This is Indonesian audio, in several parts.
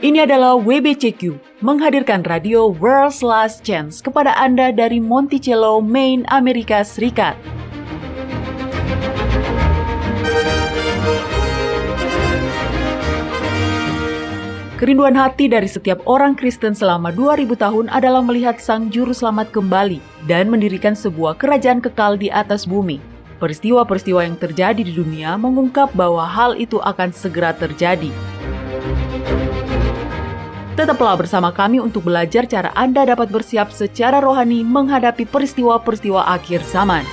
Ini adalah WBCQ, menghadirkan radio World's Last Chance kepada Anda dari Monticello, Maine, Amerika Serikat. Kerinduan hati dari setiap orang Kristen selama 2000 tahun adalah melihat Sang Juru Selamat kembali dan mendirikan sebuah kerajaan kekal di atas bumi. Peristiwa-peristiwa yang terjadi di dunia mengungkap bahwa hal itu akan segera terjadi. Tetaplah bersama kami untuk belajar cara Anda dapat bersiap secara rohani menghadapi peristiwa-peristiwa akhir zaman.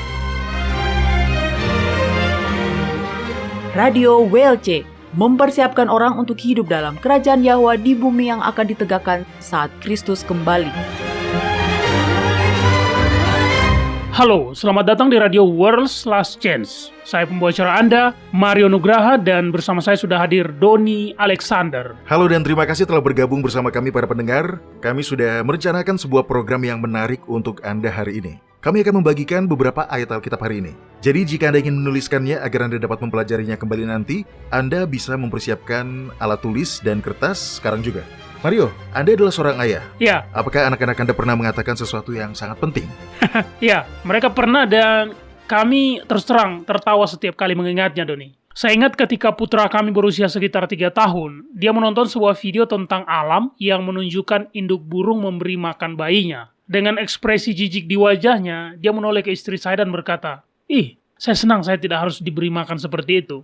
Radio WLC mempersiapkan orang untuk hidup dalam kerajaan Yahwa di bumi yang akan ditegakkan saat Kristus kembali. Halo, selamat datang di Radio World's Last Chance. Saya pembawa acara Anda, Mario Nugraha, dan bersama saya sudah hadir Doni Alexander. Halo dan terima kasih telah bergabung bersama kami para pendengar. Kami sudah merencanakan sebuah program yang menarik untuk Anda hari ini. Kami akan membagikan beberapa ayat Alkitab hari ini. Jadi jika Anda ingin menuliskannya agar Anda dapat mempelajarinya kembali nanti, Anda bisa mempersiapkan alat tulis dan kertas sekarang juga. Mario, Anda adalah seorang ayah. Ya. Apakah anak-anak Anda pernah mengatakan sesuatu yang sangat penting? Ya, mereka pernah dan kami terus terang tertawa setiap kali mengingatnya, Doni. Saya ingat ketika putra kami berusia sekitar 3 tahun, dia menonton sebuah video tentang alam yang menunjukkan induk burung memberi makan bayinya. Dengan ekspresi jijik di wajahnya, dia menoleh ke istri saya dan berkata, "Ih, saya senang saya tidak harus diberi makan seperti itu."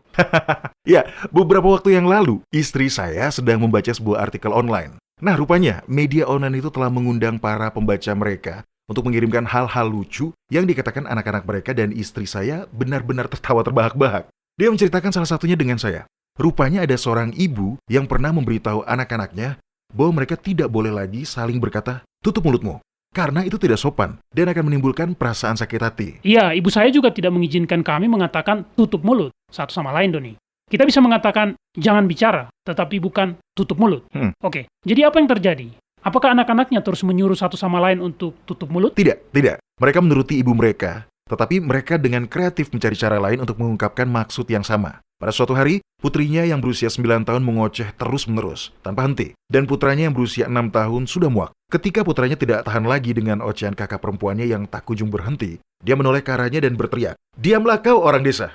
Ya, beberapa waktu yang lalu, istri saya sedang membaca sebuah artikel online. Nah, rupanya media online itu telah mengundang para pembaca mereka untuk mengirimkan hal-hal lucu yang dikatakan anak-anak mereka, dan istri saya benar-benar tertawa terbahak-bahak. Dia menceritakan salah satunya dengan saya. Rupanya ada seorang ibu yang pernah memberitahu anak-anaknya bahwa mereka tidak boleh lagi saling berkata, "Tutup mulutmu," karena itu tidak sopan dan akan menimbulkan perasaan sakit hati. Iya, ibu saya juga tidak mengizinkan kami mengatakan tutup mulut satu sama lain, Doni. Kita bisa mengatakan jangan bicara, tetapi bukan tutup mulut. Oke, jadi apa yang terjadi? Apakah anak-anaknya terus menyuruh satu sama lain untuk tutup mulut? Tidak. Mereka menuruti ibu mereka, tetapi mereka dengan kreatif mencari cara lain untuk mengungkapkan maksud yang sama. Pada suatu hari, putrinya yang berusia 9 tahun mengoceh terus-menerus, tanpa henti. Dan putranya yang berusia 6 tahun sudah muak. Ketika putranya tidak tahan lagi dengan ocehan kakak perempuannya yang tak kunjung berhenti, dia menoleh ke arahnya dan berteriak, "Diamlah kau orang desa!"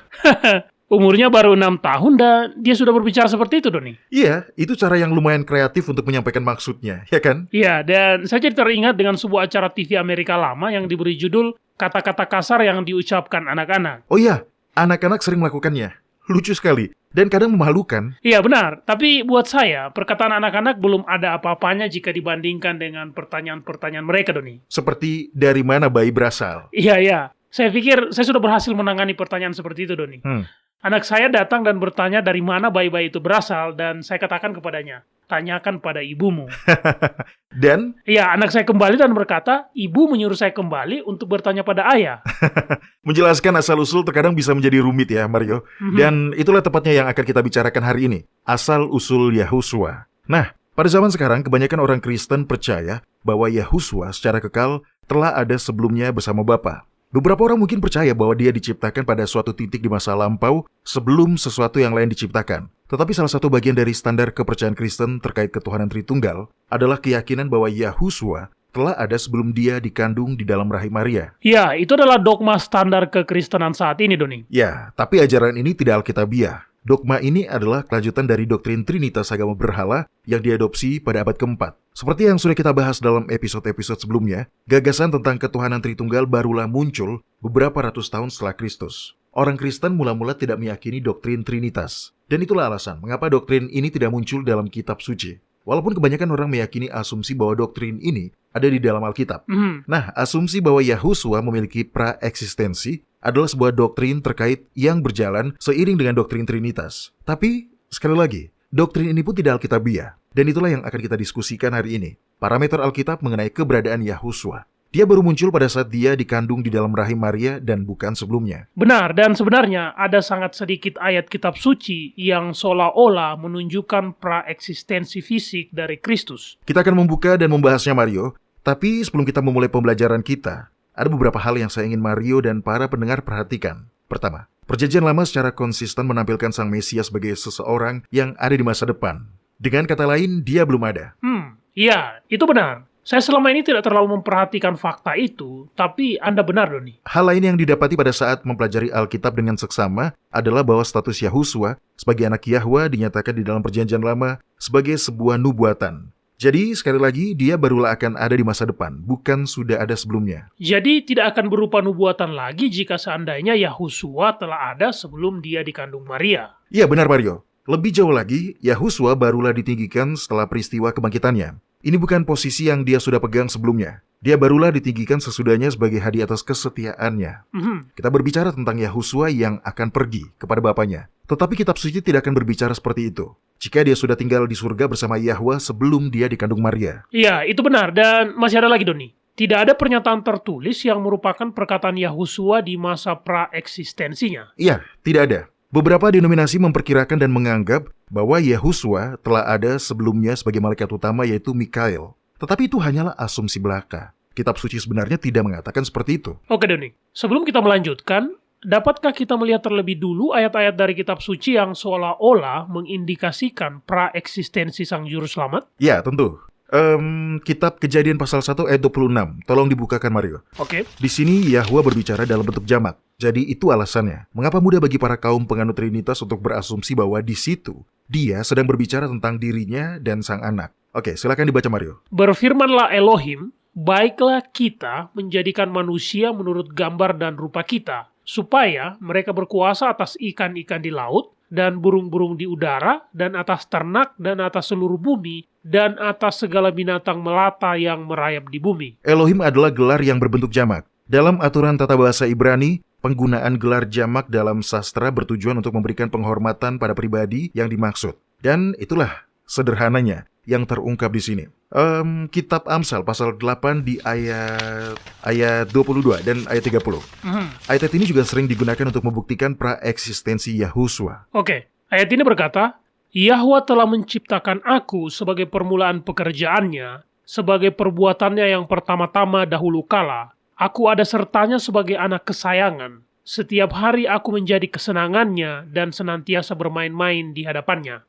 Umurnya baru 6 tahun dan dia sudah berbicara seperti itu, Doni. Iya, itu cara yang lumayan kreatif untuk menyampaikan maksudnya, ya kan? Iya, dan saya jadi teringat dengan sebuah acara TV Amerika lama yang diberi judul Kata-kata Kasar yang Diucapkan Anak-anak. Oh iya, anak-anak sering melakukannya. Lucu sekali, dan kadang memalukan. Iya, benar. Tapi buat saya, perkataan anak-anak belum ada apa-apanya jika dibandingkan dengan pertanyaan-pertanyaan mereka, Doni. Seperti dari mana bayi berasal. Iya. Saya pikir saya sudah berhasil menangani pertanyaan seperti itu, Doni. Anak saya datang dan bertanya dari mana bayi-bayi itu berasal, dan saya katakan kepadanya, "Tanyakan pada ibumu." Dan? Iya, anak saya kembali dan berkata, "Ibu menyuruh saya kembali untuk bertanya pada ayah." Menjelaskan asal-usul terkadang bisa menjadi rumit ya, Mario. Dan itulah tepatnya yang akan kita bicarakan hari ini. Asal-usul Yahuswa. Nah, pada zaman sekarang kebanyakan orang Kristen percaya bahwa Yahuswa secara kekal telah ada sebelumnya bersama Bapa. Beberapa orang mungkin percaya bahwa dia diciptakan pada suatu titik di masa lampau sebelum sesuatu yang lain diciptakan. Tetapi salah satu bagian dari standar kepercayaan Kristen terkait ketuhanan Tritunggal adalah keyakinan bahwa Yahuswa telah ada sebelum dia dikandung di dalam rahim Maria. Ya, itu adalah dogma standar kekristenan saat ini, Doni. Ya, tapi ajaran ini tidak alkitabiah. Dogma ini adalah kelanjutan dari doktrin Trinitas agama berhala yang diadopsi pada abad keempat. Seperti yang sudah kita bahas dalam episode-episode sebelumnya, gagasan tentang ketuhanan Tritunggal barulah muncul beberapa ratus tahun setelah Kristus. Orang Kristen mula-mula tidak meyakini doktrin Trinitas. Dan itulah alasan mengapa doktrin ini tidak muncul dalam kitab suci. Walaupun kebanyakan orang meyakini asumsi bahwa doktrin ini ada di dalam Alkitab. Nah, asumsi bahwa Yahuswa memiliki praeksistensi adalah sebuah doktrin terkait yang berjalan seiring dengan doktrin Trinitas. Tapi, sekali lagi, doktrin ini pun tidak alkitabiah. Dan itulah yang akan kita diskusikan hari ini. Parameter Alkitab mengenai keberadaan Yahuswa. Dia baru muncul pada saat dia dikandung di dalam rahim Maria dan bukan sebelumnya. Benar, dan sebenarnya ada sangat sedikit ayat kitab suci yang seolah-olah menunjukkan praeksistensi fisik dari Kristus. Kita akan membuka dan membahasnya, Mario. Tapi sebelum kita memulai pembelajaran kita, ada beberapa hal yang saya ingin Mario dan para pendengar perhatikan. Pertama, Perjanjian Lama secara konsisten menampilkan Sang Mesias sebagai seseorang yang ada di masa depan. Dengan kata lain, dia belum ada. Iya, itu benar. Saya selama ini tidak terlalu memperhatikan fakta itu, tapi Anda benar, Doni. Hal lain yang didapati pada saat mempelajari Alkitab dengan seksama adalah bahwa status Yahusua sebagai anak Yahwa dinyatakan di dalam Perjanjian Lama sebagai sebuah nubuatan. Jadi, sekali lagi, dia barulah akan ada di masa depan, bukan sudah ada sebelumnya. Jadi tidak akan berupa nubuatan lagi jika seandainya Yahusua telah ada sebelum dia dikandung Maria. Iya, benar Mario. Lebih jauh lagi, Yahusua barulah ditinggikan setelah peristiwa kebangkitannya. Ini bukan posisi yang dia sudah pegang sebelumnya. Dia barulah ditinggikan sesudahnya sebagai hadiah atas kesetiaannya. Kita berbicara tentang Yahusua yang akan pergi kepada Bapaknya. Tetapi kitab suci tidak akan berbicara seperti itu. Jika dia sudah tinggal di surga bersama Yahwa sebelum dia dikandung Maria. Iya, itu benar. Dan masih ada lagi, Doni. Tidak ada pernyataan tertulis yang merupakan perkataan Yahusua di masa pra-eksistensinya. Iya, tidak ada. Beberapa denominasi memperkirakan dan menganggap bahwa Yahusua telah ada sebelumnya sebagai malaikat utama yaitu Mikael. Tetapi itu hanyalah asumsi belaka. Kitab suci sebenarnya tidak mengatakan seperti itu. Oke, Doni. Sebelum kita melanjutkan, dapatkah kita melihat terlebih dulu ayat-ayat dari kitab suci yang seolah-olah mengindikasikan pra-eksistensi Sang Juru Selamat? Ya, tentu. Kitab Kejadian pasal 1 ayat 26. Tolong dibukakan Mario. Oke. Di sini Yahwa berbicara dalam bentuk jamak. Jadi itu alasannya. Mengapa mudah bagi para kaum penganut Trinitas untuk berasumsi bahwa di situ dia sedang berbicara tentang dirinya dan sang anak. Oke, silakan dibaca Mario. Berfirmanlah Elohim, baiklah kita menjadikan manusia menurut gambar dan rupa kita, supaya mereka berkuasa atas ikan-ikan di laut, dan burung-burung di udara, dan atas ternak, dan atas seluruh bumi, dan atas segala binatang melata yang merayap di bumi. Elohim adalah gelar yang berbentuk jamak. Dalam aturan tata bahasa Ibrani, penggunaan gelar jamak dalam sastra bertujuan untuk memberikan penghormatan pada pribadi yang dimaksud. Dan itulah sederhananya yang terungkap di sini. Kitab Amsal pasal 8 di ayat 22 dan ayat 30. Ayat ini juga sering digunakan untuk membuktikan pra-eksistensi Yahusua. Oke, ayat ini berkata, Yahwa telah menciptakan aku sebagai permulaan pekerjaannya, sebagai perbuatannya yang pertama-tama dahulu kala. Aku ada sertanya sebagai anak kesayangan. Setiap hari aku menjadi kesenangannya dan senantiasa bermain-main di hadapannya.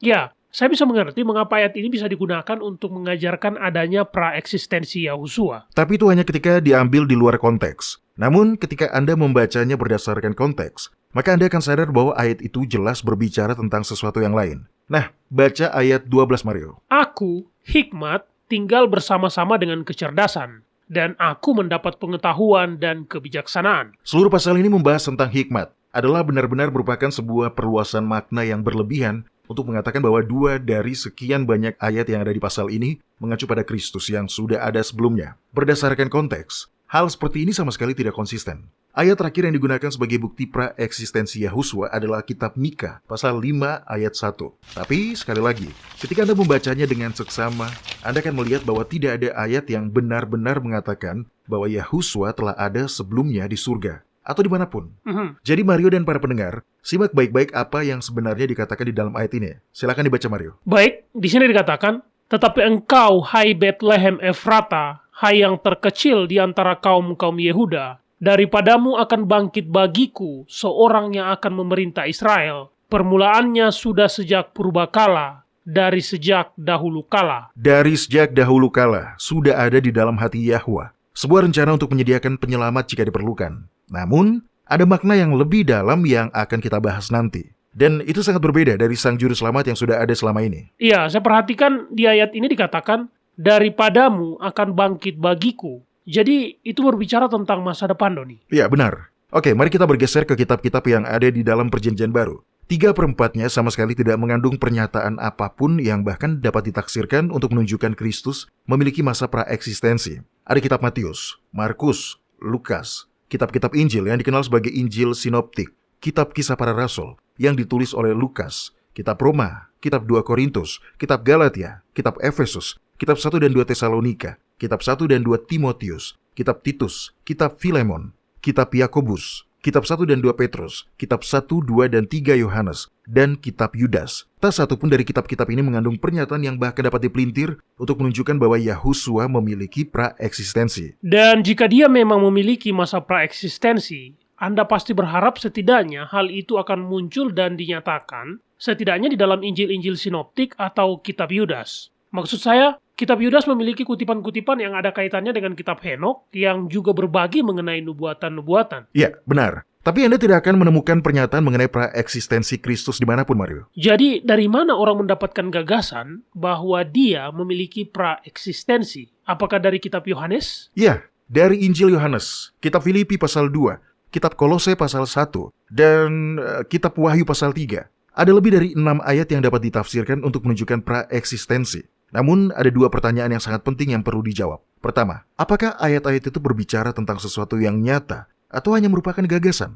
Ya, saya bisa mengerti mengapa ayat ini bisa digunakan untuk mengajarkan adanya pra-eksistensi Yahusua. Tapi itu hanya ketika diambil di luar konteks. Namun, ketika Anda membacanya berdasarkan konteks, maka Anda akan sadar bahwa ayat itu jelas berbicara tentang sesuatu yang lain. Nah, baca ayat 12 Mario. Aku, hikmat, tinggal bersama-sama dengan kecerdasan, dan aku mendapat pengetahuan dan kebijaksanaan. Seluruh pasal ini membahas tentang hikmat. Adalah benar-benar merupakan sebuah perluasan makna yang berlebihan untuk mengatakan bahwa 2 dari sekian banyak ayat yang ada di pasal ini mengacu pada Kristus yang sudah ada sebelumnya. Berdasarkan konteks, hal seperti ini sama sekali tidak konsisten. Ayat terakhir yang digunakan sebagai bukti pra-eksistensi Yahusua adalah kitab Mika, pasal 5 ayat 1. Tapi, sekali lagi, ketika Anda membacanya dengan seksama, Anda akan melihat bahwa tidak ada ayat yang benar-benar mengatakan bahwa Yahusua telah ada sebelumnya di surga atau dimanapun. Jadi Mario dan para pendengar, simak baik-baik apa yang sebenarnya dikatakan di dalam ayat ini. Silakan dibaca Mario. Baik, di sini dikatakan, tetapi engkau, hai Bethlehem Efrata, hai yang terkecil di antara kaum-kaum Yehuda, daripadamu akan bangkit bagiku seorang yang akan memerintah Israel. Permulaannya sudah sejak purbakala, dari sejak dahulu kala. Dari sejak dahulu kala, sudah ada di dalam hati Yahwa. Sebuah rencana untuk menyediakan penyelamat jika diperlukan. Namun, ada makna yang lebih dalam yang akan kita bahas nanti. Dan itu sangat berbeda dari Sang Juru Selamat yang sudah ada selama ini. Iya, saya perhatikan di ayat ini dikatakan, daripadamu akan bangkit bagiku. Jadi, itu berbicara tentang masa depan, Doni. Iya, benar. Oke, mari kita bergeser ke kitab-kitab yang ada di dalam Perjanjian Baru. 3/4-nya sama sekali tidak mengandung pernyataan apapun yang bahkan dapat ditaksirkan untuk menunjukkan Kristus memiliki masa pra-eksistensi. Ada kitab Matius, Markus, Lukas, kitab-kitab Injil yang dikenal sebagai Injil Sinoptik, kitab Kisah Para Rasul yang ditulis oleh Lukas, kitab Roma, kitab 2 Korintus, kitab Galatia, kitab Efesus, kitab 1 dan 2 Tesalonika, kitab 1 dan 2 Timotius, kitab Titus, kitab Filemon, kitab Yakobus, kitab 1 dan 2 Petrus, kitab 1, 2, dan 3 Yohanes, dan kitab Yudas. Tak satu pun dari kitab-kitab ini mengandung pernyataan yang bahkan dapat dipelintir untuk menunjukkan bahwa Yahusua memiliki praeksistensi. Dan jika dia memang memiliki masa praeksistensi, Anda pasti berharap setidaknya hal itu akan muncul dan dinyatakan, setidaknya di dalam Injil-Injil sinoptik atau kitab Yudas. Maksud saya, kitab Yudas memiliki kutipan-kutipan yang ada kaitannya dengan kitab Henokh yang juga berbagi mengenai nubuatan-nubuatan. Ya, benar. Tapi Anda tidak akan menemukan pernyataan mengenai praeksistensi Kristus dimanapun, Mario. Jadi, dari mana orang mendapatkan gagasan bahwa dia memiliki praeksistensi? Apakah dari kitab Yohanes? Ya, dari Injil Yohanes, kitab Filipi pasal 2, kitab Kolose pasal 1, dan kitab Wahyu pasal 3. Ada lebih dari 6 ayat yang dapat ditafsirkan untuk menunjukkan praeksistensi. Namun, ada 2 pertanyaan yang sangat penting yang perlu dijawab. Pertama, apakah ayat-ayat itu berbicara tentang sesuatu yang nyata atau hanya merupakan gagasan?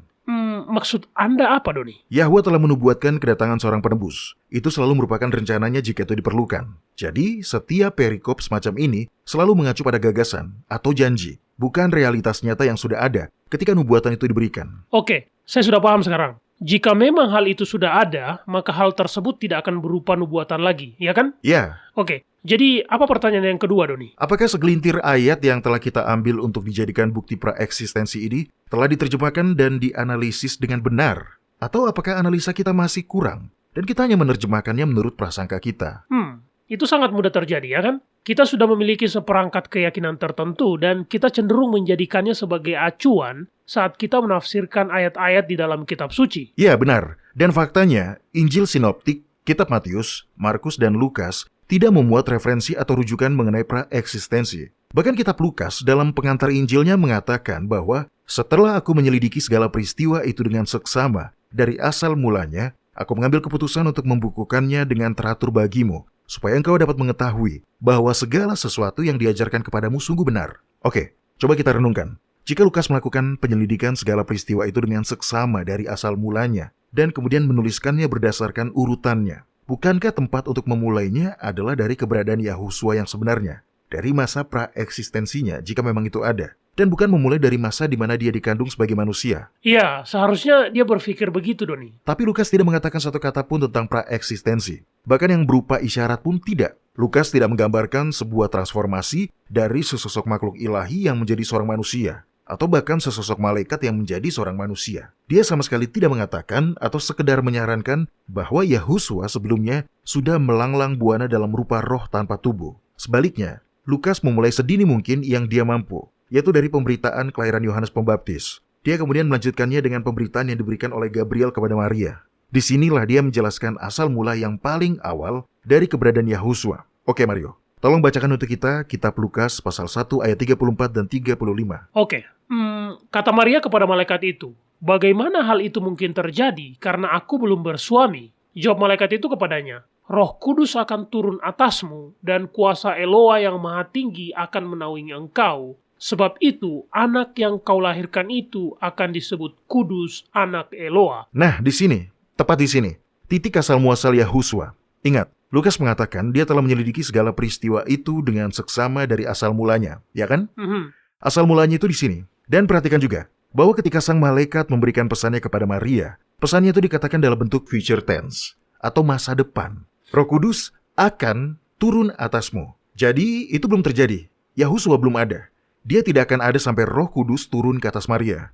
Maksud Anda apa, Doni? Yahwa telah menubuatkan kedatangan seorang penebus. Itu selalu merupakan rencananya jika itu diperlukan. Jadi, setiap perikop semacam ini selalu mengacu pada gagasan atau janji, bukan realitas nyata yang sudah ada ketika nubuatan itu diberikan. Oke, saya sudah paham sekarang. Jika memang hal itu sudah ada, maka hal tersebut tidak akan berupa nubuatan lagi, ya kan? Ya, Oke, jadi apa pertanyaan yang kedua, Doni? apakah segelintir ayat yang telah kita ambil untuk dijadikan bukti praeksistensi ini telah diterjemahkan dan dianalisis dengan benar? Atau apakah analisa kita masih kurang dan kita hanya menerjemahkannya menurut prasangka kita? Itu sangat mudah terjadi, ya kan? Kita sudah memiliki seperangkat keyakinan tertentu dan kita cenderung menjadikannya sebagai acuan saat kita menafsirkan ayat-ayat di dalam kitab suci. Ya, benar. Dan faktanya, Injil sinoptik, kitab Matius, Markus, dan Lukas tidak memuat referensi atau rujukan mengenai praeksistensi. Bahkan kitab Lukas dalam pengantar Injilnya mengatakan bahwa setelah aku menyelidiki segala peristiwa itu dengan seksama dari asal mulanya, aku mengambil keputusan untuk membukukannya dengan teratur bagimu, supaya engkau dapat mengetahui bahwa segala sesuatu yang diajarkan kepadamu sungguh benar. Oke, coba kita renungkan. Jika Lukas melakukan penyelidikan segala peristiwa itu dengan seksama dari asal mulanya, dan kemudian menuliskannya berdasarkan urutannya, bukankah tempat untuk memulainya adalah dari keberadaan Yahusua yang sebenarnya, dari masa praeksistensinya jika memang itu ada, dan bukan memulai dari masa di mana dia dikandung sebagai manusia? Ya, seharusnya dia berpikir begitu, Doni. Tapi Lukas tidak mengatakan satu kata pun tentang praeksistensi. Bahkan yang berupa isyarat pun tidak. Lukas tidak menggambarkan sebuah transformasi dari sesosok makhluk ilahi yang menjadi seorang manusia, atau bahkan sesosok malaikat yang menjadi seorang manusia. Dia sama sekali tidak mengatakan atau sekedar menyarankan bahwa Yahusua sebelumnya sudah melanglang buana dalam rupa roh tanpa tubuh. Sebaliknya, Lukas memulai sedini mungkin yang dia mampu, yaitu dari pemberitaan kelahiran Yohanes Pembaptis. Dia kemudian melanjutkannya dengan pemberitaan yang diberikan oleh Gabriel kepada Maria. Disinilah dia menjelaskan asal mula yang paling awal dari keberadaan Yahusua. Oke, Mario, tolong bacakan untuk kita kitab Lukas pasal 1 ayat 34 dan 35. Oke, kata Maria kepada malaikat itu, bagaimana hal itu mungkin terjadi karena aku belum bersuami? Jawab malaikat itu kepadanya, Roh Kudus akan turun atasmu dan kuasa Eloa yang maha tinggi akan menaungi engkau. Sebab itu, anak yang kau lahirkan itu akan disebut Kudus, anak Eloa. Nah, di sini, tepat di sini, titik asal muasal Yahusua. Ingat, Lukas mengatakan dia telah menyelidiki segala peristiwa itu dengan seksama dari asal mulanya, ya kan? Asal mulanya itu di sini. Dan perhatikan juga, bahwa ketika sang malaikat memberikan pesannya kepada Maria, pesannya itu dikatakan dalam bentuk future tense, atau masa depan. Roh Kudus akan turun atasmu. Jadi, itu belum terjadi. Yahusua belum ada. Dia tidak akan ada sampai Roh Kudus turun ke atas Maria.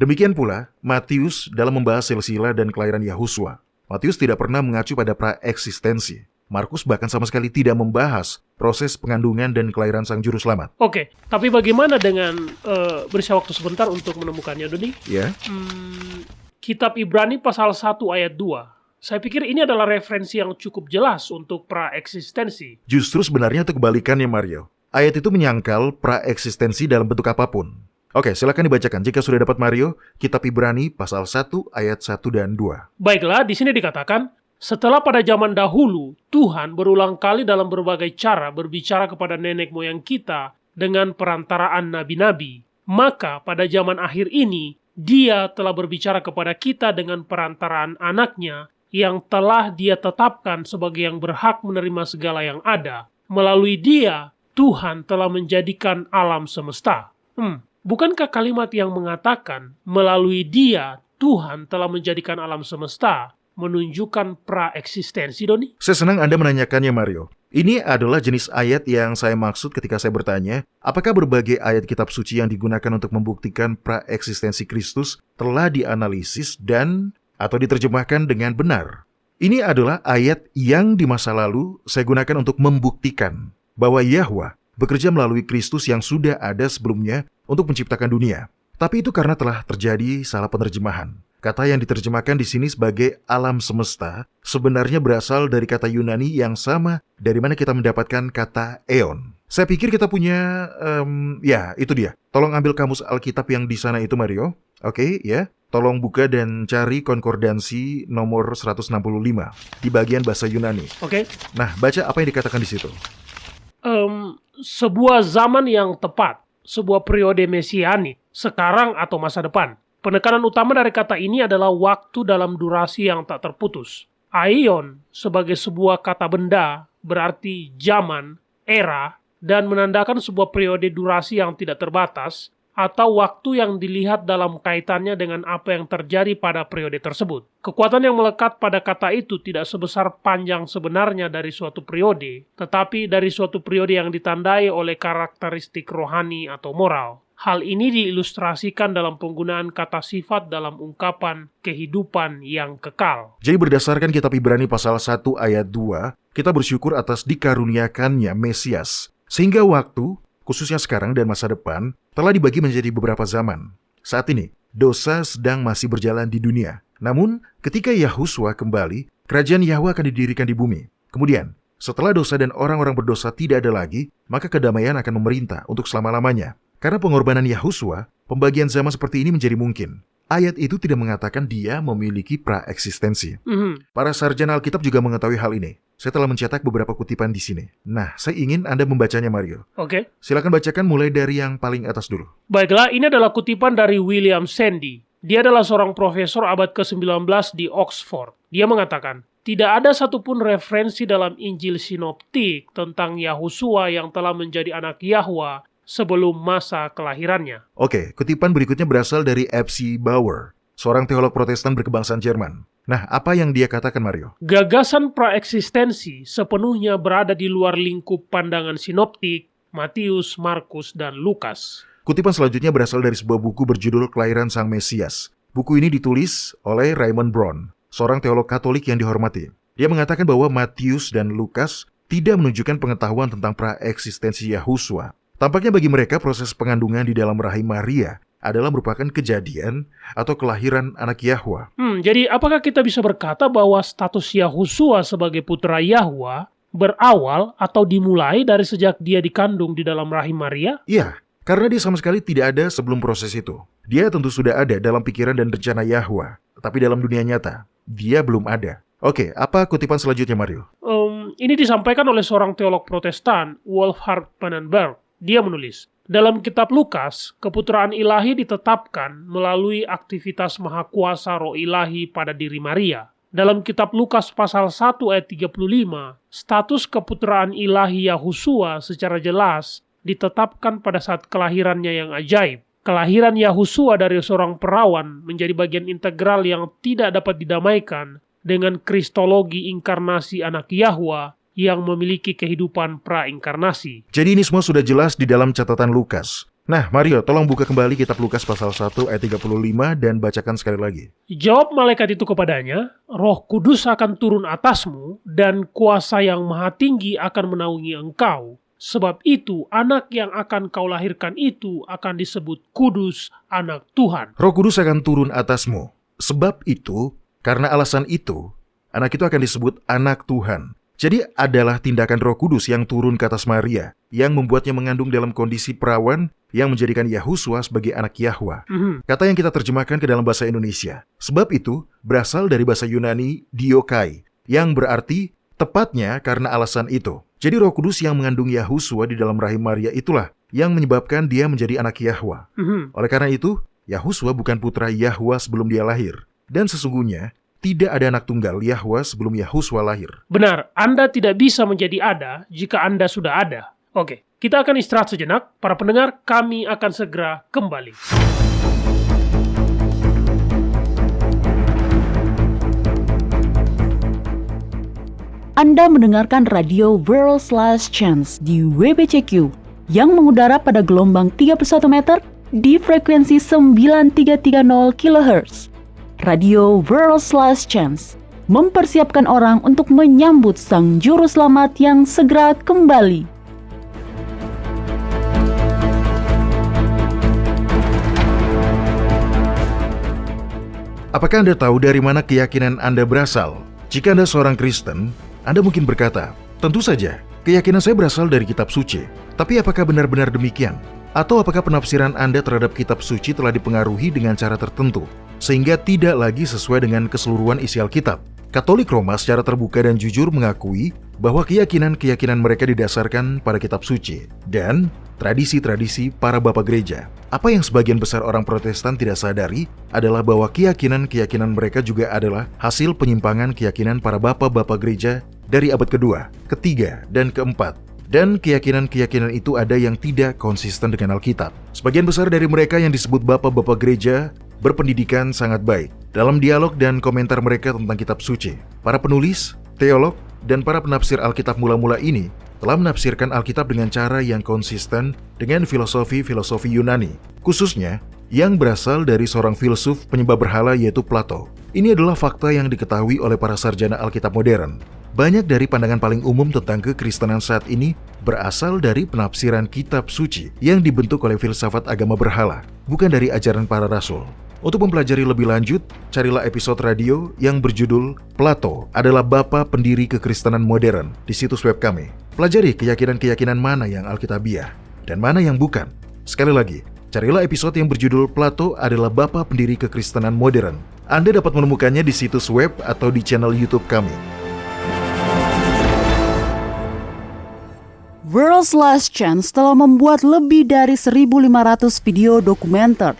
Demikian pula, Matius dalam membahas silsilah dan kelahiran Yahusua. Matius tidak pernah mengacu pada praeksistensi. Markus bahkan sama sekali tidak membahas proses pengandungan dan kelahiran sang juru selamat. Oke, tapi bagaimana dengan beri saya waktu sebentar untuk menemukannya, Doni? Ya, Kitab Ibrani pasal 1 ayat 2. Saya pikir ini adalah referensi yang cukup jelas untuk praeksistensi. justru sebenarnya itu kebalikannya, Mario. Ayat itu menyangkal praeksistensi dalam bentuk apapun. Oke, silakan dibacakan jika sudah dapat, Mario. Kitab Ibrani pasal 1 ayat 1 dan 2. Baiklah, di sini dikatakan, setelah pada zaman dahulu, Tuhan berulang kali dalam berbagai cara berbicara kepada nenek moyang kita dengan perantaraan nabi-nabi. Maka pada zaman akhir ini, Dia telah berbicara kepada kita dengan perantaraan anaknya yang telah Dia tetapkan sebagai yang berhak menerima segala yang ada. Melalui Dia, Tuhan telah menjadikan alam semesta. Bukankah kalimat yang mengatakan melalui dia Tuhan telah menjadikan alam semesta menunjukkan praeksistensi, Doni? Saya senang Anda menanyakannya, Mario. Ini adalah jenis ayat yang saya maksud ketika saya bertanya, apakah berbagai ayat kitab suci yang digunakan untuk membuktikan praeksistensi Kristus telah dianalisis dan atau diterjemahkan dengan benar? Ini adalah ayat yang di masa lalu saya gunakan untuk membuktikan bahwa Yahwa bekerja melalui Kristus yang sudah ada sebelumnya untuk menciptakan dunia. Tapi itu karena telah terjadi salah penerjemahan. Kata yang diterjemahkan di sini sebagai alam semesta sebenarnya berasal dari kata Yunani yang sama dari mana kita mendapatkan kata eon. Saya pikir kita punya, ya itu dia. Tolong ambil kamus Alkitab yang di sana itu, Mario. Oke, ya. Tolong buka dan cari konkordansi nomor 165 di bagian bahasa Yunani. Oke. Nah, baca apa yang dikatakan di situ. Sebuah zaman yang tepat, sebuah periode mesianik, sekarang atau masa depan. Penekanan utama dari kata ini adalah waktu dalam durasi yang tak terputus. Aion sebagai sebuah kata benda berarti zaman, era, dan menandakan sebuah periode durasi yang tidak terbatas atau waktu yang dilihat dalam kaitannya dengan apa yang terjadi pada periode tersebut. Kekuatan yang melekat pada kata itu tidak sebesar panjang sebenarnya dari suatu periode, tetapi dari suatu periode yang ditandai oleh karakteristik rohani atau moral. Hal ini diilustrasikan dalam penggunaan kata sifat dalam ungkapan kehidupan yang kekal. Jadi berdasarkan kitab Ibrani pasal 1 ayat 2, kita bersyukur atas dikaruniakannya Mesias. Sehingga waktu, khususnya sekarang dan masa depan, telah dibagi menjadi beberapa zaman. Saat ini, dosa sedang masih berjalan di dunia. Namun, ketika Yahuswa kembali, kerajaan Yahwa akan didirikan di bumi. Kemudian, setelah dosa dan orang-orang berdosa tidak ada lagi, maka kedamaian akan memerintah untuk selama-lamanya. Karena pengorbanan Yahuswa, pembagian zaman seperti ini menjadi mungkin. Ayat itu tidak mengatakan dia memiliki praeksistensi. Para sarjana Alkitab juga mengetahui hal ini. Saya telah mencetak beberapa kutipan di sini. Nah, saya ingin Anda membacanya, Mario. Oke. Silakan bacakan mulai dari yang paling atas dulu. Baiklah, ini adalah kutipan dari William Sandy. Dia adalah seorang profesor abad ke-19 di Oxford. Dia mengatakan, tidak ada satupun referensi dalam Injil Sinoptik tentang Yahusua yang telah menjadi anak Yahwa sebelum masa kelahirannya. Oke, kutipan berikutnya berasal dari F.C. Bauer, seorang teolog Protestan berkebangsaan Jerman. Nah, apa yang dia katakan, Mario? Gagasan praeksistensi sepenuhnya berada di luar lingkup pandangan sinoptik, Matius, Markus, dan Lukas. Kutipan selanjutnya berasal dari sebuah buku berjudul Kelahiran Sang Mesias. Buku ini ditulis oleh Raymond Brown, seorang teolog Katolik yang dihormati. Dia mengatakan bahwa Matius dan Lukas tidak menunjukkan pengetahuan tentang praeksistensi Yahuswa. Tampaknya bagi mereka proses pengandungan di dalam rahim Maria adalah merupakan kejadian atau kelahiran anak Yahwa. Jadi apakah kita bisa berkata bahwa status Yahusua sebagai putra Yahwa berawal atau dimulai dari sejak dia dikandung di dalam rahim Maria? Iya, karena dia sama sekali tidak ada sebelum proses itu. Dia tentu sudah ada dalam pikiran dan rencana Yahwa, tapi dalam dunia nyata, dia belum ada. Oke, apa kutipan selanjutnya, Mario? Ini disampaikan oleh seorang teolog Protestan, Wolfhard Pannenberg. Dia menulis, dalam kitab Lukas, keputraan ilahi ditetapkan melalui aktivitas maha kuasa roh ilahi pada diri Maria. Dalam kitab Lukas pasal 1 ayat 35, status keputraan ilahi Yahusua secara jelas ditetapkan pada saat kelahirannya yang ajaib. Kelahiran Yahusua dari seorang perawan menjadi bagian integral yang tidak dapat didamaikan dengan kristologi inkarnasi anak Yahwa yang memiliki kehidupan prainkarnasi. Jadi ini semua sudah jelas di dalam catatan Lukas. Nah, Mario, tolong buka kembali kitab Lukas pasal 1 ayat 35 dan bacakan sekali lagi. Jawab malaikat itu kepadanya, Roh Kudus akan turun atasmu dan kuasa yang maha tinggi akan menaungi engkau. Sebab itu, anak yang akan kau lahirkan itu akan disebut Kudus, anak Tuhan. Roh Kudus akan turun atasmu. Sebab itu, karena alasan itu, anak itu akan disebut anak Tuhan. Jadi adalah tindakan Roh Kudus yang turun ke atas Maria, yang membuatnya mengandung dalam kondisi perawan yang menjadikan Yahuswa sebagai anak Yahwa. Kata yang kita terjemahkan ke dalam bahasa Indonesia. Sebab itu berasal dari bahasa Yunani diokai, yang berarti tepatnya karena alasan itu. Jadi Roh Kudus yang mengandung Yahuswa di dalam rahim Maria itulah yang menyebabkan dia menjadi anak Yahwa. Oleh karena itu, Yahuswa bukan putra Yahwa sebelum dia lahir. Dan sesungguhnya, tidak ada anak tunggal Yahwa sebelum Yahuswa lahir. Benar, Anda tidak bisa menjadi ada jika Anda sudah ada. Oke, Kita akan istirahat sejenak. Para pendengar, kami akan segera kembali. Anda mendengarkan radio World's Last Chance di WBCQ yang mengudara pada gelombang 31 meter di frekuensi 9330 kHz. Radio World's Last Chance mempersiapkan orang untuk menyambut Sang Juru Selamat yang segera kembali. Apakah Anda tahu dari mana keyakinan Anda berasal? Jika Anda seorang Kristen, Anda mungkin berkata, tentu saja, keyakinan saya berasal dari kitab suci. Tapi apakah benar-benar demikian? Atau apakah penafsiran Anda terhadap kitab suci telah dipengaruhi dengan cara tertentu, sehingga tidak lagi sesuai dengan keseluruhan isi Alkitab? Katolik Roma secara terbuka dan jujur mengakui bahwa keyakinan-keyakinan mereka didasarkan pada kitab suci dan tradisi-tradisi para bapa gereja. Apa yang sebagian besar orang Protestan tidak sadari adalah bahwa keyakinan-keyakinan mereka juga adalah hasil penyimpangan keyakinan para bapa-bapa gereja dari abad kedua, ketiga, dan keempat. Dan keyakinan-keyakinan itu ada yang tidak konsisten dengan Alkitab. Sebagian besar dari mereka yang disebut bapak-bapak gereja berpendidikan sangat baik. Dalam dialog dan komentar mereka tentang kitab suci, para penulis, teolog, dan para penafsir Alkitab mula-mula ini telah menafsirkan Alkitab dengan cara yang konsisten dengan filosofi-filosofi Yunani, khususnya yang berasal dari seorang filsuf penyembah berhala yaitu Plato. Ini adalah fakta yang diketahui oleh para sarjana Alkitab modern. Banyak dari pandangan paling umum tentang kekristenan saat ini berasal dari penafsiran kitab suci yang dibentuk oleh filsafat agama berhala, bukan dari ajaran para rasul. Untuk mempelajari lebih lanjut, carilah episode radio yang berjudul Plato adalah Bapa Pendiri Kekristenan Modern di situs web kami. Pelajari keyakinan-keyakinan mana yang alkitabiah dan mana yang bukan. Sekali lagi, carilah episode yang berjudul Plato adalah Bapa Pendiri Kekristenan Modern. Anda dapat menemukannya di situs web atau di channel YouTube kami. World's Last Chance telah membuat lebih dari 1.500 video dokumenter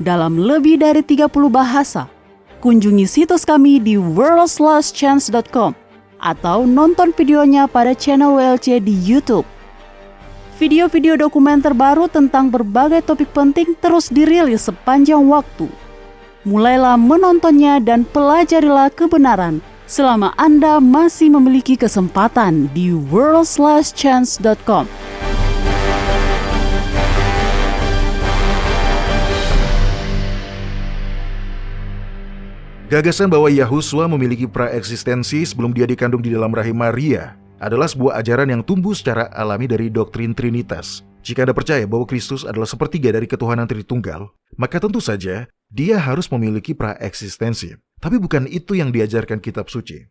dalam lebih dari 30 bahasa. Kunjungi situs kami di worldslastchance.com atau nonton videonya pada channel WLC di YouTube. Video-video dokumenter baru tentang berbagai topik penting terus dirilis sepanjang waktu. Mulailah menontonnya dan pelajarilah kebenaran selama Anda masih memiliki kesempatan di worldslastchance.com. Gagasan bahwa Yahusua memiliki praeksistensi sebelum dia dikandung di dalam rahim Maria adalah sebuah ajaran yang tumbuh secara alami dari doktrin Trinitas. Jika Anda percaya bahwa Kristus adalah sepertiga dari ketuhanan Tritunggal, maka tentu saja dia harus memiliki praeksistensi. Tapi bukan itu yang diajarkan kitab suci.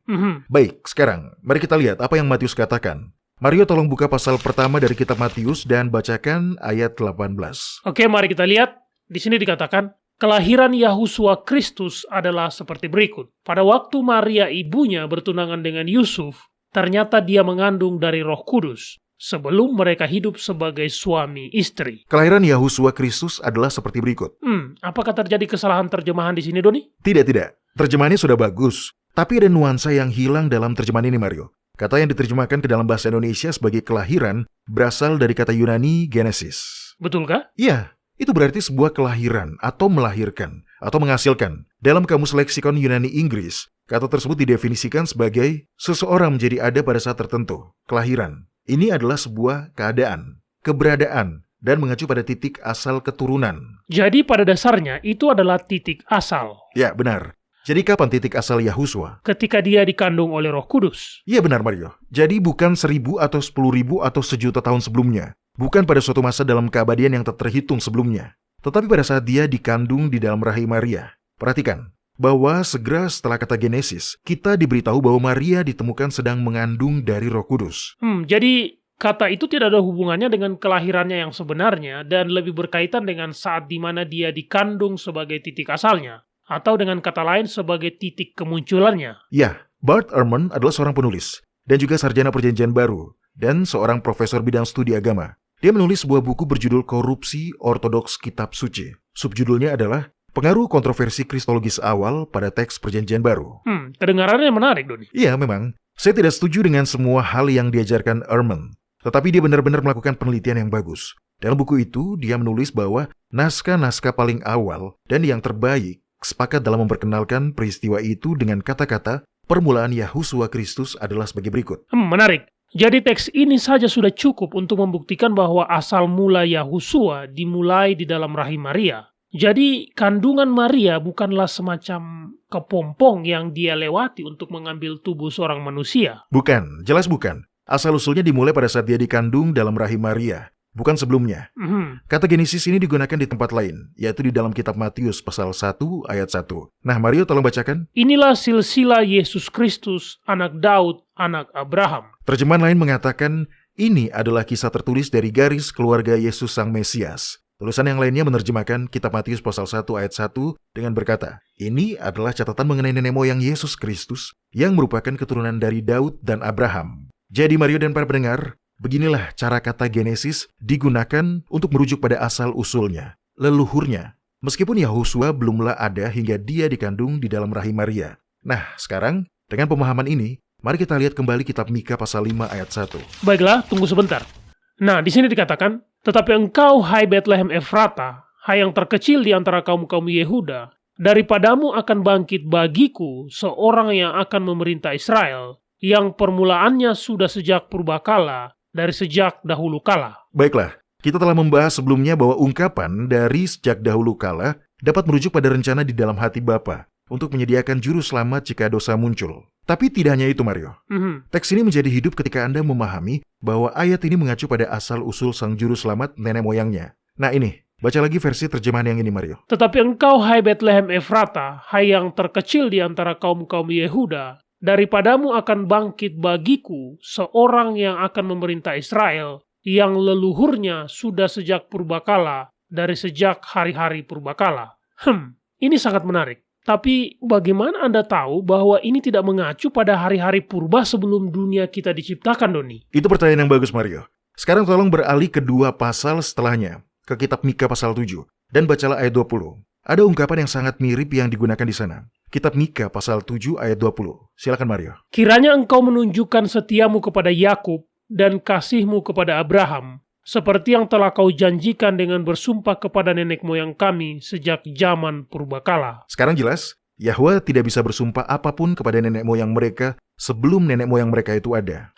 Baik, sekarang mari kita lihat apa yang Matius katakan. Mario, tolong buka pasal pertama dari kitab Matius dan bacakan ayat 18. Oke, mari kita lihat. Di sini dikatakan, kelahiran Yahusua Kristus adalah seperti berikut. Pada waktu Maria ibunya bertunangan dengan Yusuf, ternyata dia mengandung dari Roh Kudus sebelum mereka hidup sebagai suami istri. Kelahiran Yahusua Kristus adalah seperti berikut. Apakah terjadi kesalahan terjemahan di sini, Doni? Tidak. Terjemahannya sudah bagus, tapi ada nuansa yang hilang dalam terjemahan ini, Mario. Kata yang diterjemahkan ke dalam bahasa Indonesia sebagai kelahiran berasal dari kata Yunani Genesis. Betulkah? Iya, itu berarti sebuah kelahiran atau melahirkan atau menghasilkan. Dalam kamus leksikon Yunani Inggris, kata tersebut didefinisikan sebagai seseorang menjadi ada pada saat tertentu. Kelahiran. Ini adalah sebuah keadaan, keberadaan, dan mengacu pada titik asal keturunan. Jadi pada dasarnya itu adalah titik asal. Ya, benar. Jadi kapan titik asal Yahusua? Ketika dia dikandung oleh Roh Kudus. Iya benar, Mario. Jadi bukan 1.000 atau 10.000 atau 1.000.000 tahun sebelumnya. Bukan pada suatu masa dalam keabadian yang tak terhitung sebelumnya. Tetapi pada saat dia dikandung di dalam rahim Maria. Perhatikan, bahwa segera setelah kata Genesis, kita diberitahu bahwa Maria ditemukan sedang mengandung dari Roh Kudus. Jadi kata itu tidak ada hubungannya dengan kelahirannya yang sebenarnya dan lebih berkaitan dengan saat di mana dia dikandung sebagai titik asalnya. Atau dengan kata lain sebagai titik kemunculannya. Ya, Bart Ehrman adalah seorang penulis dan juga sarjana perjanjian baru dan seorang profesor bidang studi agama. Dia menulis sebuah buku berjudul Korupsi Ortodoks Kitab Suci. Subjudulnya adalah Pengaruh Kontroversi Kristologis Awal pada Teks Perjanjian Baru. Kedengarannya menarik, Doni. Iya, memang. Saya tidak setuju dengan semua hal yang diajarkan Ehrman. Tetapi dia benar-benar melakukan penelitian yang bagus. Dalam buku itu, dia menulis bahwa naskah-naskah paling awal dan yang terbaik sepakat dalam memperkenalkan peristiwa itu dengan kata-kata permulaan Yahusua Kristus adalah sebagai berikut. Menarik. Jadi teks ini saja sudah cukup untuk membuktikan bahwa asal mula Yahusua dimulai di dalam rahim Maria. Jadi kandungan Maria bukanlah semacam kepompong yang dia lewati untuk mengambil tubuh seorang manusia. Bukan, jelas bukan. Asal-usulnya dimulai pada saat dia dikandung dalam rahim Maria, bukan sebelumnya. Kata Genesis ini digunakan di tempat lain, yaitu di dalam kitab Matius pasal 1 ayat 1. Nah, Mario tolong bacakan. Inilah silsilah Yesus Kristus, anak Daud, anak Abraham. Terjemahan lain mengatakan, ini adalah kisah tertulis dari garis keluarga Yesus Sang Mesias. Tulisan yang lainnya menerjemahkan kitab Matius pasal 1 ayat 1 dengan berkata, ini adalah catatan mengenai nenek moyang Yesus Kristus yang merupakan keturunan dari Daud dan Abraham. Jadi Mario dan para pendengar, beginilah cara kata Genesis digunakan untuk merujuk pada asal-usulnya, leluhurnya. Meskipun Yahusua belumlah ada hingga dia dikandung di dalam rahim Maria. Nah, sekarang dengan pemahaman ini, mari kita lihat kembali kitab Mika pasal 5 ayat 1. Baiklah, tunggu sebentar. Nah, di sini dikatakan, tetapi engkau, hai Betlehem Efrata, hai yang terkecil di antara kaum-kaum Yehuda, daripadamu akan bangkit bagiku seorang yang akan memerintah Israel, yang permulaannya sudah sejak purbakala, dari sejak dahulu kala. Baiklah, kita telah membahas sebelumnya bahwa ungkapan dari sejak dahulu kala dapat merujuk pada rencana di dalam hati Bapa untuk menyediakan juru selamat jika dosa muncul. Tapi tidak hanya itu, Mario. Teks ini menjadi hidup ketika Anda memahami bahwa ayat ini mengacu pada asal-usul sang juru selamat nenek moyangnya. Nah ini, baca lagi versi terjemahan yang ini, Mario. Tetapi engkau, hai Betlehem Efrata, hai yang terkecil di antara kaum-kaum Yehuda, daripadamu akan bangkit bagiku seorang yang akan memerintah Israel, yang leluhurnya sudah sejak purbakala, dari sejak hari-hari purbakala. Ini sangat menarik. Tapi bagaimana Anda tahu bahwa ini tidak mengacu pada hari-hari purba sebelum dunia kita diciptakan, Doni? Itu pertanyaan yang bagus, Mario. Sekarang tolong beralih ke 2 pasal setelahnya, ke kitab Mika pasal 7, dan bacalah ayat 20. Ada ungkapan yang sangat mirip yang digunakan di sana. Kitab Mika pasal 7 ayat 20. Silakan, Mario. Kiranya engkau menunjukkan setiamu kepada Yakub dan kasihmu kepada Abraham, seperti yang telah kau janjikan dengan bersumpah kepada nenek moyang kami sejak zaman purbakala. Sekarang jelas, Yahwa tidak bisa bersumpah apapun kepada nenek moyang mereka sebelum nenek moyang mereka itu ada.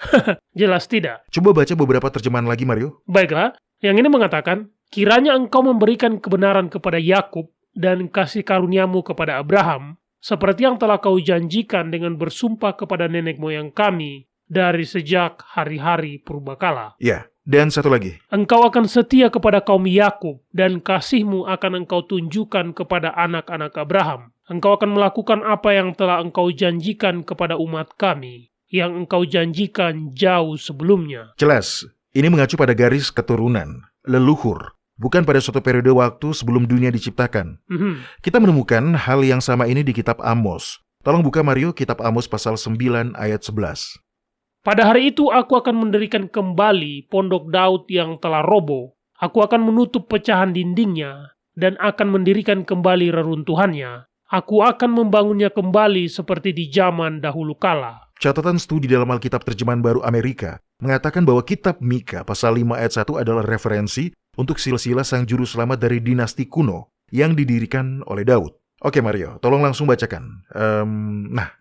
Jelas tidak. Coba baca beberapa terjemahan lagi, Mario. Baiklah, yang ini mengatakan, kiranya engkau memberikan kebenaran kepada Yakub dan kasih karuniamu kepada Abraham, seperti yang telah kau janjikan dengan bersumpah kepada nenek moyang kami dari sejak hari-hari purbakala. Ya. Dan satu lagi. Engkau akan setia kepada kaum Yakub, dan kasihmu akan engkau tunjukkan kepada anak-anak Abraham. Engkau akan melakukan apa yang telah engkau janjikan kepada umat kami, yang engkau janjikan jauh sebelumnya. Jelas, ini mengacu pada garis keturunan, leluhur, bukan pada suatu periode waktu sebelum dunia diciptakan. Kita menemukan hal yang sama ini di kitab Amos. Tolong buka, Mario, kitab Amos pasal 9 ayat 11. Pada hari itu aku akan mendirikan kembali pondok Daud yang telah roboh. Aku akan menutup pecahan dindingnya dan akan mendirikan kembali reruntuhannya. Aku akan membangunnya kembali seperti di zaman dahulu kala. Catatan studi dalam Alkitab Terjemahan Baru Amerika mengatakan bahwa kitab Mika pasal 5 ayat 1 adalah referensi untuk silsilah sang juru selamat dari dinasti kuno yang didirikan oleh Daud. Oke, Mario, tolong langsung bacakan.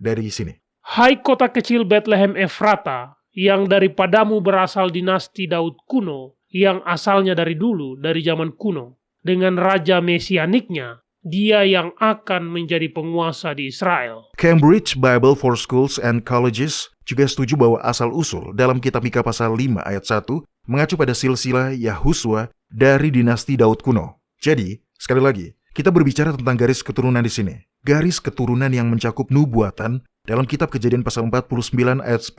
Dari sini. Hai kota kecil Betlehem Efrata, yang daripadamu berasal dinasti Daud kuno, yang asalnya dari dulu, dari zaman kuno, dengan raja mesianiknya, dia yang akan menjadi penguasa di Israel. Cambridge Bible for Schools and Colleges juga setuju bahwa asal-usul dalam kitab Mika pasal 5 ayat 1 mengacu pada silsilah Yahusua dari dinasti Daud kuno. Jadi, sekali lagi, kita berbicara tentang garis keturunan di sini. Garis keturunan yang mencakup nubuatan dalam kitab Kejadian pasal 49 ayat 10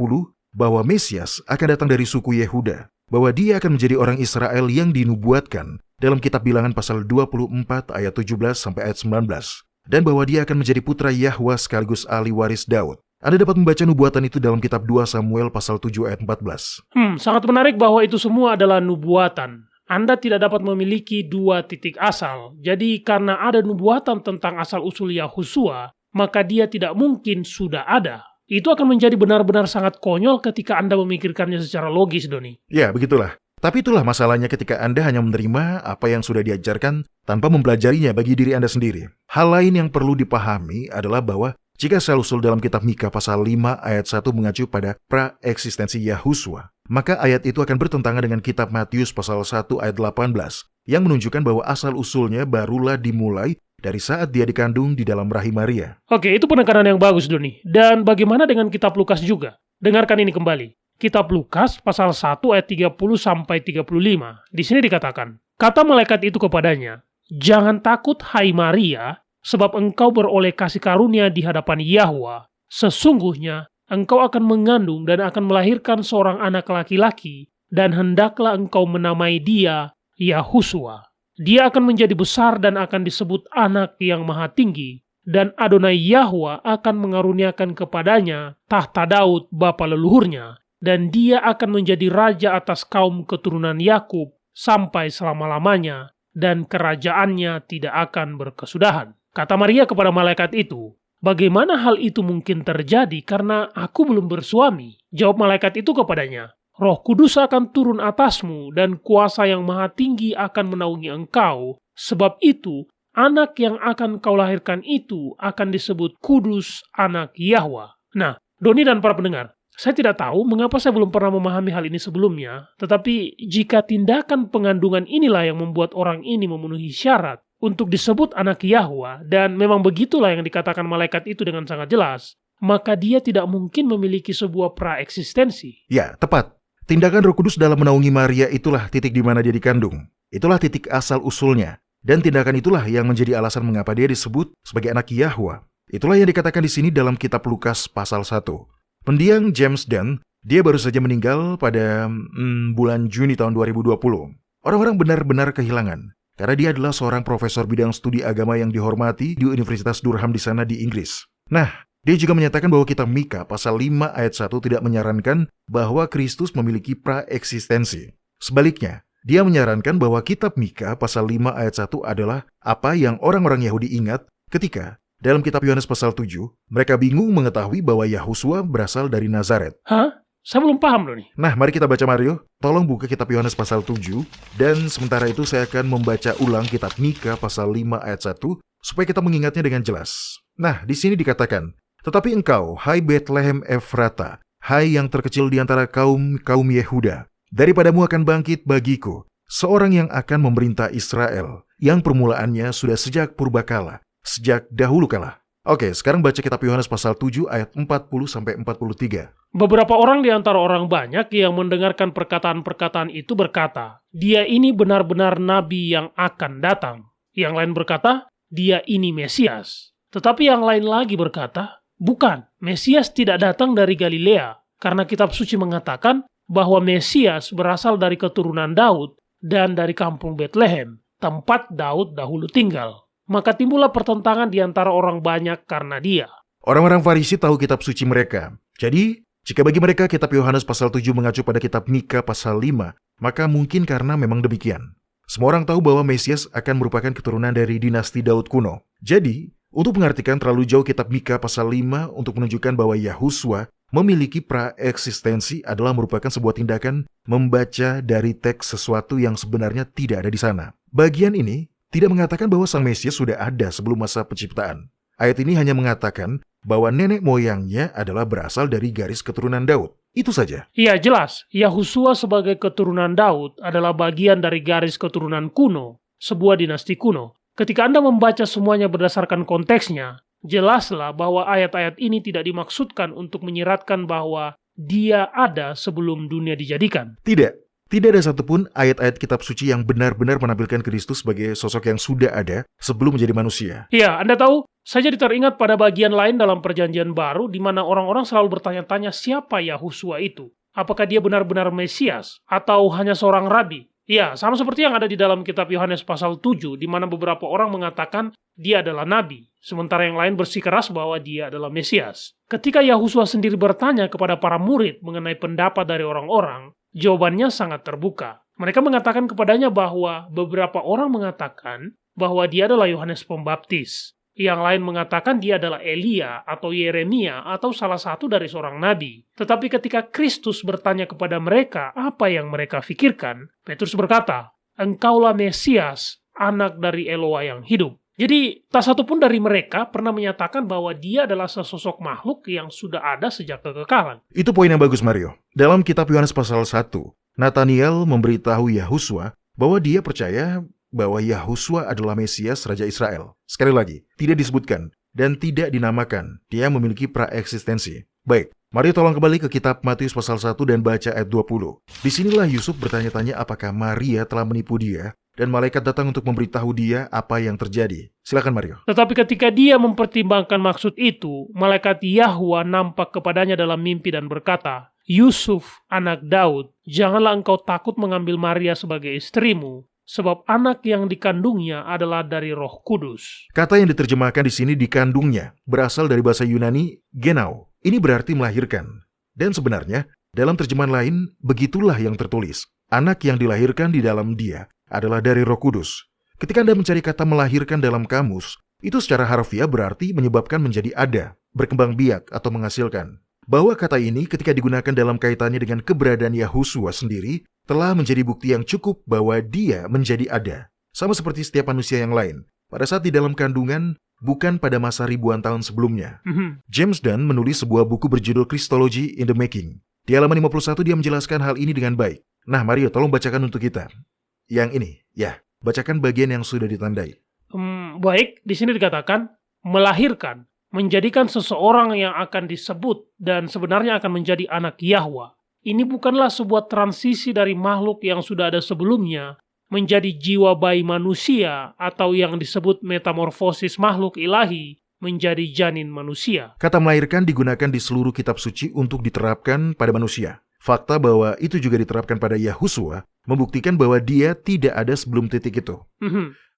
bahwa Mesias akan datang dari suku Yehuda, bahwa dia akan menjadi orang Israel yang dinubuatkan dalam kitab Bilangan pasal 24 ayat 17 sampai ayat 19, dan bahwa dia akan menjadi putra Yahwa sekaligus ahli waris Daud. Anda dapat membaca nubuatan itu dalam kitab 2 Samuel pasal 7 ayat 14. Sangat menarik bahwa itu semua adalah nubuatan. Anda tidak dapat memiliki 2 titik asal. Jadi karena ada nubuatan tentang asal-usul Yahusua, maka dia tidak mungkin sudah ada. itu akan menjadi benar-benar sangat konyol ketika Anda memikirkannya secara logis, Doni. Ya, begitulah. Tapi itulah masalahnya ketika Anda hanya menerima apa yang sudah diajarkan tanpa mempelajarinya bagi diri Anda sendiri. Hal lain yang perlu dipahami adalah bahwa jika asal-usul dalam kitab Mika pasal 5 ayat 1 mengacu pada praeksistensi Yahuswa, maka ayat itu akan bertentangan dengan kitab Matius pasal 1 ayat 18 yang menunjukkan bahwa asal-usulnya barulah dimulai dari saat dia dikandung di dalam rahim Maria. Oke, itu penekanan yang bagus, Doni. Dan bagaimana dengan kitab Lukas juga? Dengarkan ini kembali. Kitab Lukas pasal 1 ayat 30-35. Di sini dikatakan, kata malaikat itu kepadanya, "Jangan takut, hai Maria, sebab engkau beroleh kasih karunia di hadapan Yahwa. Sesungguhnya engkau akan mengandung dan akan melahirkan seorang anak laki-laki, dan hendaklah engkau menamai dia Yahuswa. Dia akan menjadi besar dan akan disebut anak yang maha tinggi, dan Adonai Yahwa akan mengaruniakan kepadanya tahta Daud bapa leluhurnya, dan dia akan menjadi raja atas kaum keturunan Yakub sampai selama-lamanya, dan kerajaannya tidak akan berkesudahan." Kata Maria kepada malaikat itu, "Bagaimana hal itu mungkin terjadi karena aku belum bersuami?" Jawab malaikat itu kepadanya, "Roh Kudus akan turun atasmu dan kuasa yang maha tinggi akan menaungi engkau. Sebab itu, anak yang akan kau lahirkan itu akan disebut Kudus, anak Yahwa." Nah, Doni dan para pendengar, saya tidak tahu mengapa saya belum pernah memahami hal ini sebelumnya, tetapi jika tindakan pengandungan inilah yang membuat orang ini memenuhi syarat untuk disebut anak Yahwa, dan memang begitulah yang dikatakan malaikat itu dengan sangat jelas, maka dia tidak mungkin memiliki sebuah praeksistensi. Ya, tepat. Tindakan Roh Kudus dalam menaungi Maria itulah titik di mana dia dikandung. Itulah titik asal-usulnya. Dan tindakan itulah yang menjadi alasan mengapa dia disebut sebagai anak Yahwa. Itulah yang dikatakan di sini dalam kitab Lukas pasal 1. Pendiang James Dunn, dia baru saja meninggal pada bulan Juni tahun 2020. Orang-orang benar-benar kehilangan, karena dia adalah seorang profesor bidang studi agama yang dihormati di Universitas Durham di sana di Inggris. Nah, dia juga menyatakan bahwa kitab Mika pasal 5 ayat 1 tidak menyarankan bahwa Kristus memiliki praeksistensi. Sebaliknya, dia menyarankan bahwa kitab Mika pasal 5 ayat 1 adalah apa yang orang-orang Yahudi ingat ketika dalam kitab Yohanes pasal 7, mereka bingung mengetahui bahwa Yahuswa berasal dari Nazaret. Hah? Saya belum paham loh nih. Nah, mari kita baca Mario. Tolong buka kitab Yohanes pasal 7. Dan sementara itu saya akan membaca ulang kitab Mika pasal 5 ayat 1 supaya kita mengingatnya dengan jelas. Nah, di sini dikatakan, "Tetapi engkau, hai Bethlehem Efrata, hai yang terkecil di antara kaum Yehuda, daripadamu akan bangkit bagiku seorang yang akan memerintah Israel, yang permulaannya sudah sejak purbakala, sejak dahulu kala." Oke, sekarang baca kitab Yohanes pasal 7 ayat 40-43. Beberapa orang di antara orang banyak yang mendengarkan perkataan-perkataan itu berkata, "Dia ini benar-benar nabi yang akan datang." Yang lain berkata, "Dia ini Mesias." Tetapi yang lain lagi berkata, "Bukan, Mesias tidak datang dari Galilea, karena kitab suci mengatakan bahwa Mesias berasal dari keturunan Daud dan dari kampung Bethlehem, tempat Daud dahulu tinggal." Maka timbullah pertentangan di antara orang banyak karena dia. Orang-orang Farisi tahu kitab suci mereka. Jadi, jika bagi mereka kitab Yohanes pasal 7 mengacu pada kitab Mika pasal 5, maka mungkin karena memang demikian. Semua orang tahu bahwa Mesias akan merupakan keturunan dari dinasti Daud kuno. Jadi, untuk mengartikan terlalu jauh kitab Mika pasal 5 untuk menunjukkan bahwa Yahuswa memiliki praeksistensi adalah merupakan sebuah tindakan membaca dari teks sesuatu yang sebenarnya tidak ada di sana. Bagian ini tidak mengatakan bahwa Sang Mesias sudah ada sebelum masa penciptaan. Ayat ini hanya mengatakan bahwa nenek moyangnya adalah berasal dari garis keturunan Daud. Itu saja. Iya, jelas. Yahuswa sebagai keturunan Daud adalah bagian dari garis keturunan kuno, sebuah dinasti kuno. Ketika Anda membaca semuanya berdasarkan konteksnya, jelaslah bahwa ayat-ayat ini tidak dimaksudkan untuk menyiratkan bahwa dia ada sebelum dunia dijadikan. Tidak ada satupun ayat-ayat kitab suci yang benar-benar menampilkan Kristus sebagai sosok yang sudah ada sebelum menjadi manusia. Iya, Anda tahu, saya jadi teringat pada bagian lain dalam perjanjian baru di mana orang-orang selalu bertanya-tanya siapa Yahuswa itu. Apakah dia benar-benar Mesias atau hanya seorang rabi? Iya, sama seperti yang ada di dalam kitab Yohanes pasal 7 di mana beberapa orang mengatakan dia adalah nabi, sementara yang lain bersikeras bahwa dia adalah Mesias. Ketika Yahuswa sendiri bertanya kepada para murid mengenai pendapat dari orang-orang, jawabannya sangat terbuka. Mereka mengatakan kepadanya bahwa beberapa orang mengatakan bahwa dia adalah Yohanes Pembaptis. Yang lain mengatakan dia adalah Elia atau Yeremia atau salah satu dari seorang nabi. Tetapi ketika Kristus bertanya kepada mereka apa yang mereka pikirkan, Petrus berkata, "Engkaulah Mesias, anak dari Eloa yang hidup." Jadi, tak satu pun dari mereka pernah menyatakan bahwa dia adalah sesosok makhluk yang sudah ada sejak kekekalan. Itu poin yang bagus, Mario. Dalam kitab Yohanes pasal 1, Nathaniel memberitahu Yahusua bahwa dia percaya bahwa Yahusua adalah Mesias Raja Israel. Sekali lagi, tidak disebutkan dan tidak dinamakan. Dia memiliki praeksistensi. Baik, mari tolong kembali ke kitab Matius pasal 1 dan baca ayat 20. Disinilah Yusuf bertanya-tanya apakah Maria telah menipu dia, dan malaikat datang untuk memberitahu dia apa yang terjadi. Silakan Mario. Tetapi ketika dia mempertimbangkan maksud itu, malaikat Yahwa nampak kepadanya dalam mimpi dan berkata, "Yusuf, anak Daud, janganlah engkau takut mengambil Maria sebagai istrimu, sebab anak yang dikandungnya adalah dari Roh Kudus." Kata yang diterjemahkan di sini dikandungnya berasal dari bahasa Yunani genau. Ini berarti melahirkan. Dan sebenarnya, dalam terjemahan lain, begitulah yang tertulis. Anak yang dilahirkan di dalam dia adalah dari Roh Kudus. Ketika Anda mencari kata melahirkan dalam kamus, itu secara harfiah berarti menyebabkan menjadi ada, berkembang biak atau menghasilkan. Bahwa kata ini ketika digunakan dalam kaitannya dengan keberadaan Yahusua sendiri, telah menjadi bukti yang cukup bahwa dia menjadi ada. Sama seperti setiap manusia yang lain, pada saat di dalam kandungan, bukan pada masa ribuan tahun sebelumnya. James Dunn menulis sebuah buku berjudul Christology in the Making. Di halaman 51 dia menjelaskan hal ini dengan baik. Nah, Mario, tolong bacakan untuk kita. Yang ini, ya, bacakan bagian yang sudah ditandai. Baik, di sini dikatakan, melahirkan, menjadikan seseorang yang akan disebut dan sebenarnya akan menjadi anak Yahwa. Ini bukanlah sebuah transisi dari makhluk yang sudah ada sebelumnya menjadi jiwa bayi manusia atau yang disebut metamorfosis makhluk ilahi menjadi janin manusia. Kata melahirkan digunakan di seluruh kitab suci untuk diterapkan pada manusia. Fakta bahwa itu juga diterapkan pada Yahusua membuktikan bahwa dia tidak ada sebelum titik itu.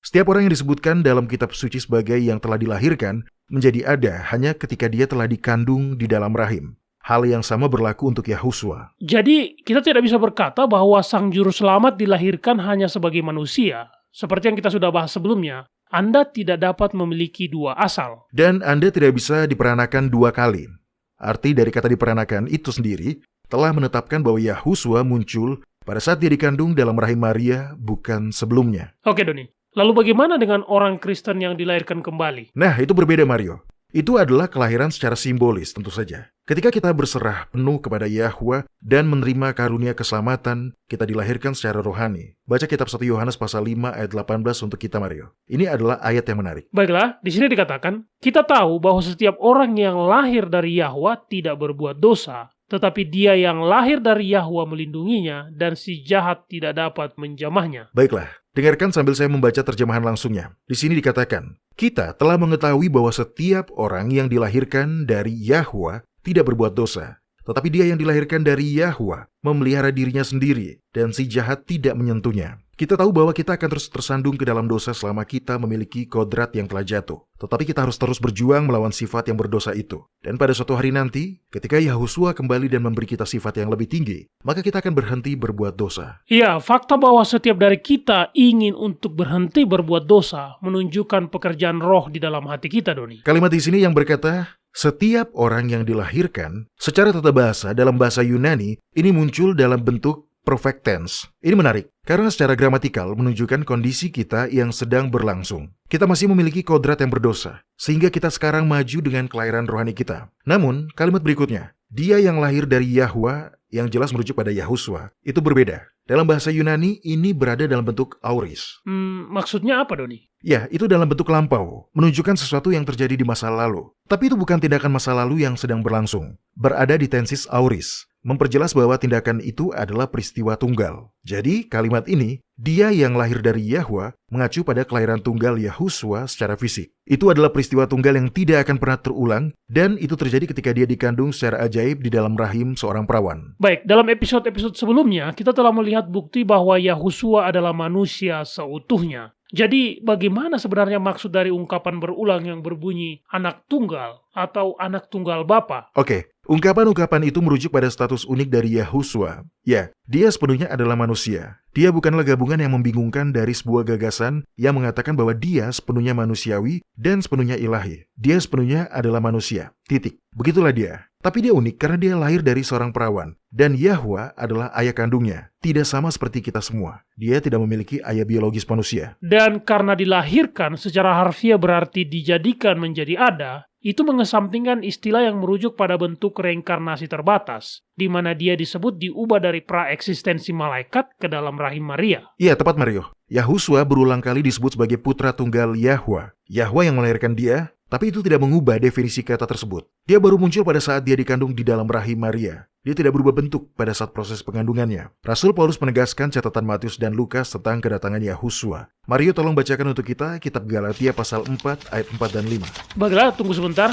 Setiap orang yang disebutkan dalam kitab suci sebagai yang telah dilahirkan menjadi ada hanya ketika dia telah dikandung di dalam rahim. Hal yang sama berlaku untuk Yahusua. Jadi, kita tidak bisa berkata bahwa Sang Juru Selamat dilahirkan hanya sebagai manusia. Seperti yang kita sudah bahas sebelumnya, Anda tidak dapat memiliki dua asal. Dan Anda tidak bisa diperanakan dua kali. Arti dari kata diperanakan itu sendiri telah menetapkan bahwa Yahusua muncul pada saat dia dikandung dalam rahim Maria, bukan sebelumnya. Oke, Doni. Lalu bagaimana dengan orang Kristen yang dilahirkan kembali? Nah, itu berbeda, Mario. Itu adalah kelahiran secara simbolis, tentu saja. Ketika kita berserah penuh kepada Yahwa dan menerima karunia keselamatan, kita dilahirkan secara rohani. Baca kitab 1 Yohanes pasal 5 ayat 18 untuk kita, Mario. Ini adalah ayat yang menarik. Baiklah, di sini dikatakan, kita tahu bahwa setiap orang yang lahir dari Yahwa tidak berbuat dosa, tetapi dia yang lahir dari Yahwa melindunginya dan si jahat tidak dapat menjamahnya. Baiklah, dengarkan sambil saya membaca terjemahan langsungnya. Di sini dikatakan, kita telah mengetahui bahwa setiap orang yang dilahirkan dari Yahwa tidak berbuat dosa. Tetapi dia yang dilahirkan dari Yahwa memelihara dirinya sendiri dan si jahat tidak menyentuhnya. Kita tahu bahwa kita akan terus tersandung ke dalam dosa selama kita memiliki kodrat yang telah jatuh. Tetapi kita harus terus berjuang melawan sifat yang berdosa itu. Dan pada suatu hari nanti, ketika Yahusua kembali dan memberi kita sifat yang lebih tinggi, maka kita akan berhenti berbuat dosa. Ya, fakta bahwa setiap dari kita ingin untuk berhenti berbuat dosa menunjukkan pekerjaan roh di dalam hati kita, Doni. Kalimat di sini yang berkata, setiap orang yang dilahirkan, secara tata bahasa dalam bahasa Yunani, ini muncul dalam bentuk perfect tense. Ini menarik, karena secara gramatikal menunjukkan kondisi kita yang sedang berlangsung. Kita masih memiliki kodrat yang berdosa, sehingga kita sekarang maju dengan kelahiran rohani kita. Namun, kalimat berikutnya, dia yang lahir dari Yahwa, yang jelas merujuk pada Yahusua, itu berbeda. Dalam bahasa Yunani, ini berada dalam bentuk auris. Maksudnya apa, Doni? Ya, itu dalam bentuk lampau, menunjukkan sesuatu yang terjadi di masa lalu. Tapi itu bukan tindakan masa lalu yang sedang berlangsung. Berada di tensis auris, memperjelas bahwa tindakan itu adalah peristiwa tunggal. Jadi, kalimat ini, dia yang lahir dari Yahwa, mengacu pada kelahiran tunggal Yahusua secara fisik. Itu adalah peristiwa tunggal yang tidak akan pernah terulang, dan itu terjadi ketika dia dikandung secara ajaib di dalam rahim seorang perawan. Baik, dalam episode-episode sebelumnya, kita telah melihat bukti bahwa Yahusua adalah manusia seutuhnya. Jadi, bagaimana sebenarnya maksud dari ungkapan berulang yang berbunyi anak tunggal atau anak tunggal bapa? Oke, Ungkapan-ungkapan itu merujuk pada status unik dari Yahusua. Ya, dia sepenuhnya adalah manusia. Dia bukanlah gabungan yang membingungkan dari sebuah gagasan yang mengatakan bahwa dia sepenuhnya manusiawi dan sepenuhnya ilahi. Dia sepenuhnya adalah manusia. Titik. Begitulah dia. Tapi dia unik karena dia lahir dari seorang perawan. Dan Yahwa adalah ayah kandungnya. Tidak sama seperti kita semua. Dia tidak memiliki ayah biologis manusia. Dan karena dilahirkan secara harfiah berarti dijadikan menjadi ada, itu mengesampingkan istilah yang merujuk pada bentuk reinkarnasi terbatas, di mana dia disebut diubah dari praeksistensi malaikat ke dalam rahim Maria. Iya, tepat Mario. Yahusua berulang kali disebut sebagai putra tunggal Yahwa. Yahwa yang melahirkan dia, tapi itu tidak mengubah definisi kata tersebut. Dia baru muncul pada saat dia dikandung di dalam rahim Maria. Dia tidak berubah bentuk pada saat proses pengandungannya. Rasul Paulus menegaskan catatan Matius dan Lukas tentang kedatangan Yahusua. Mario tolong bacakan untuk kita kitab Galatia pasal 4 ayat 4 dan 5. Baiklah, tunggu sebentar.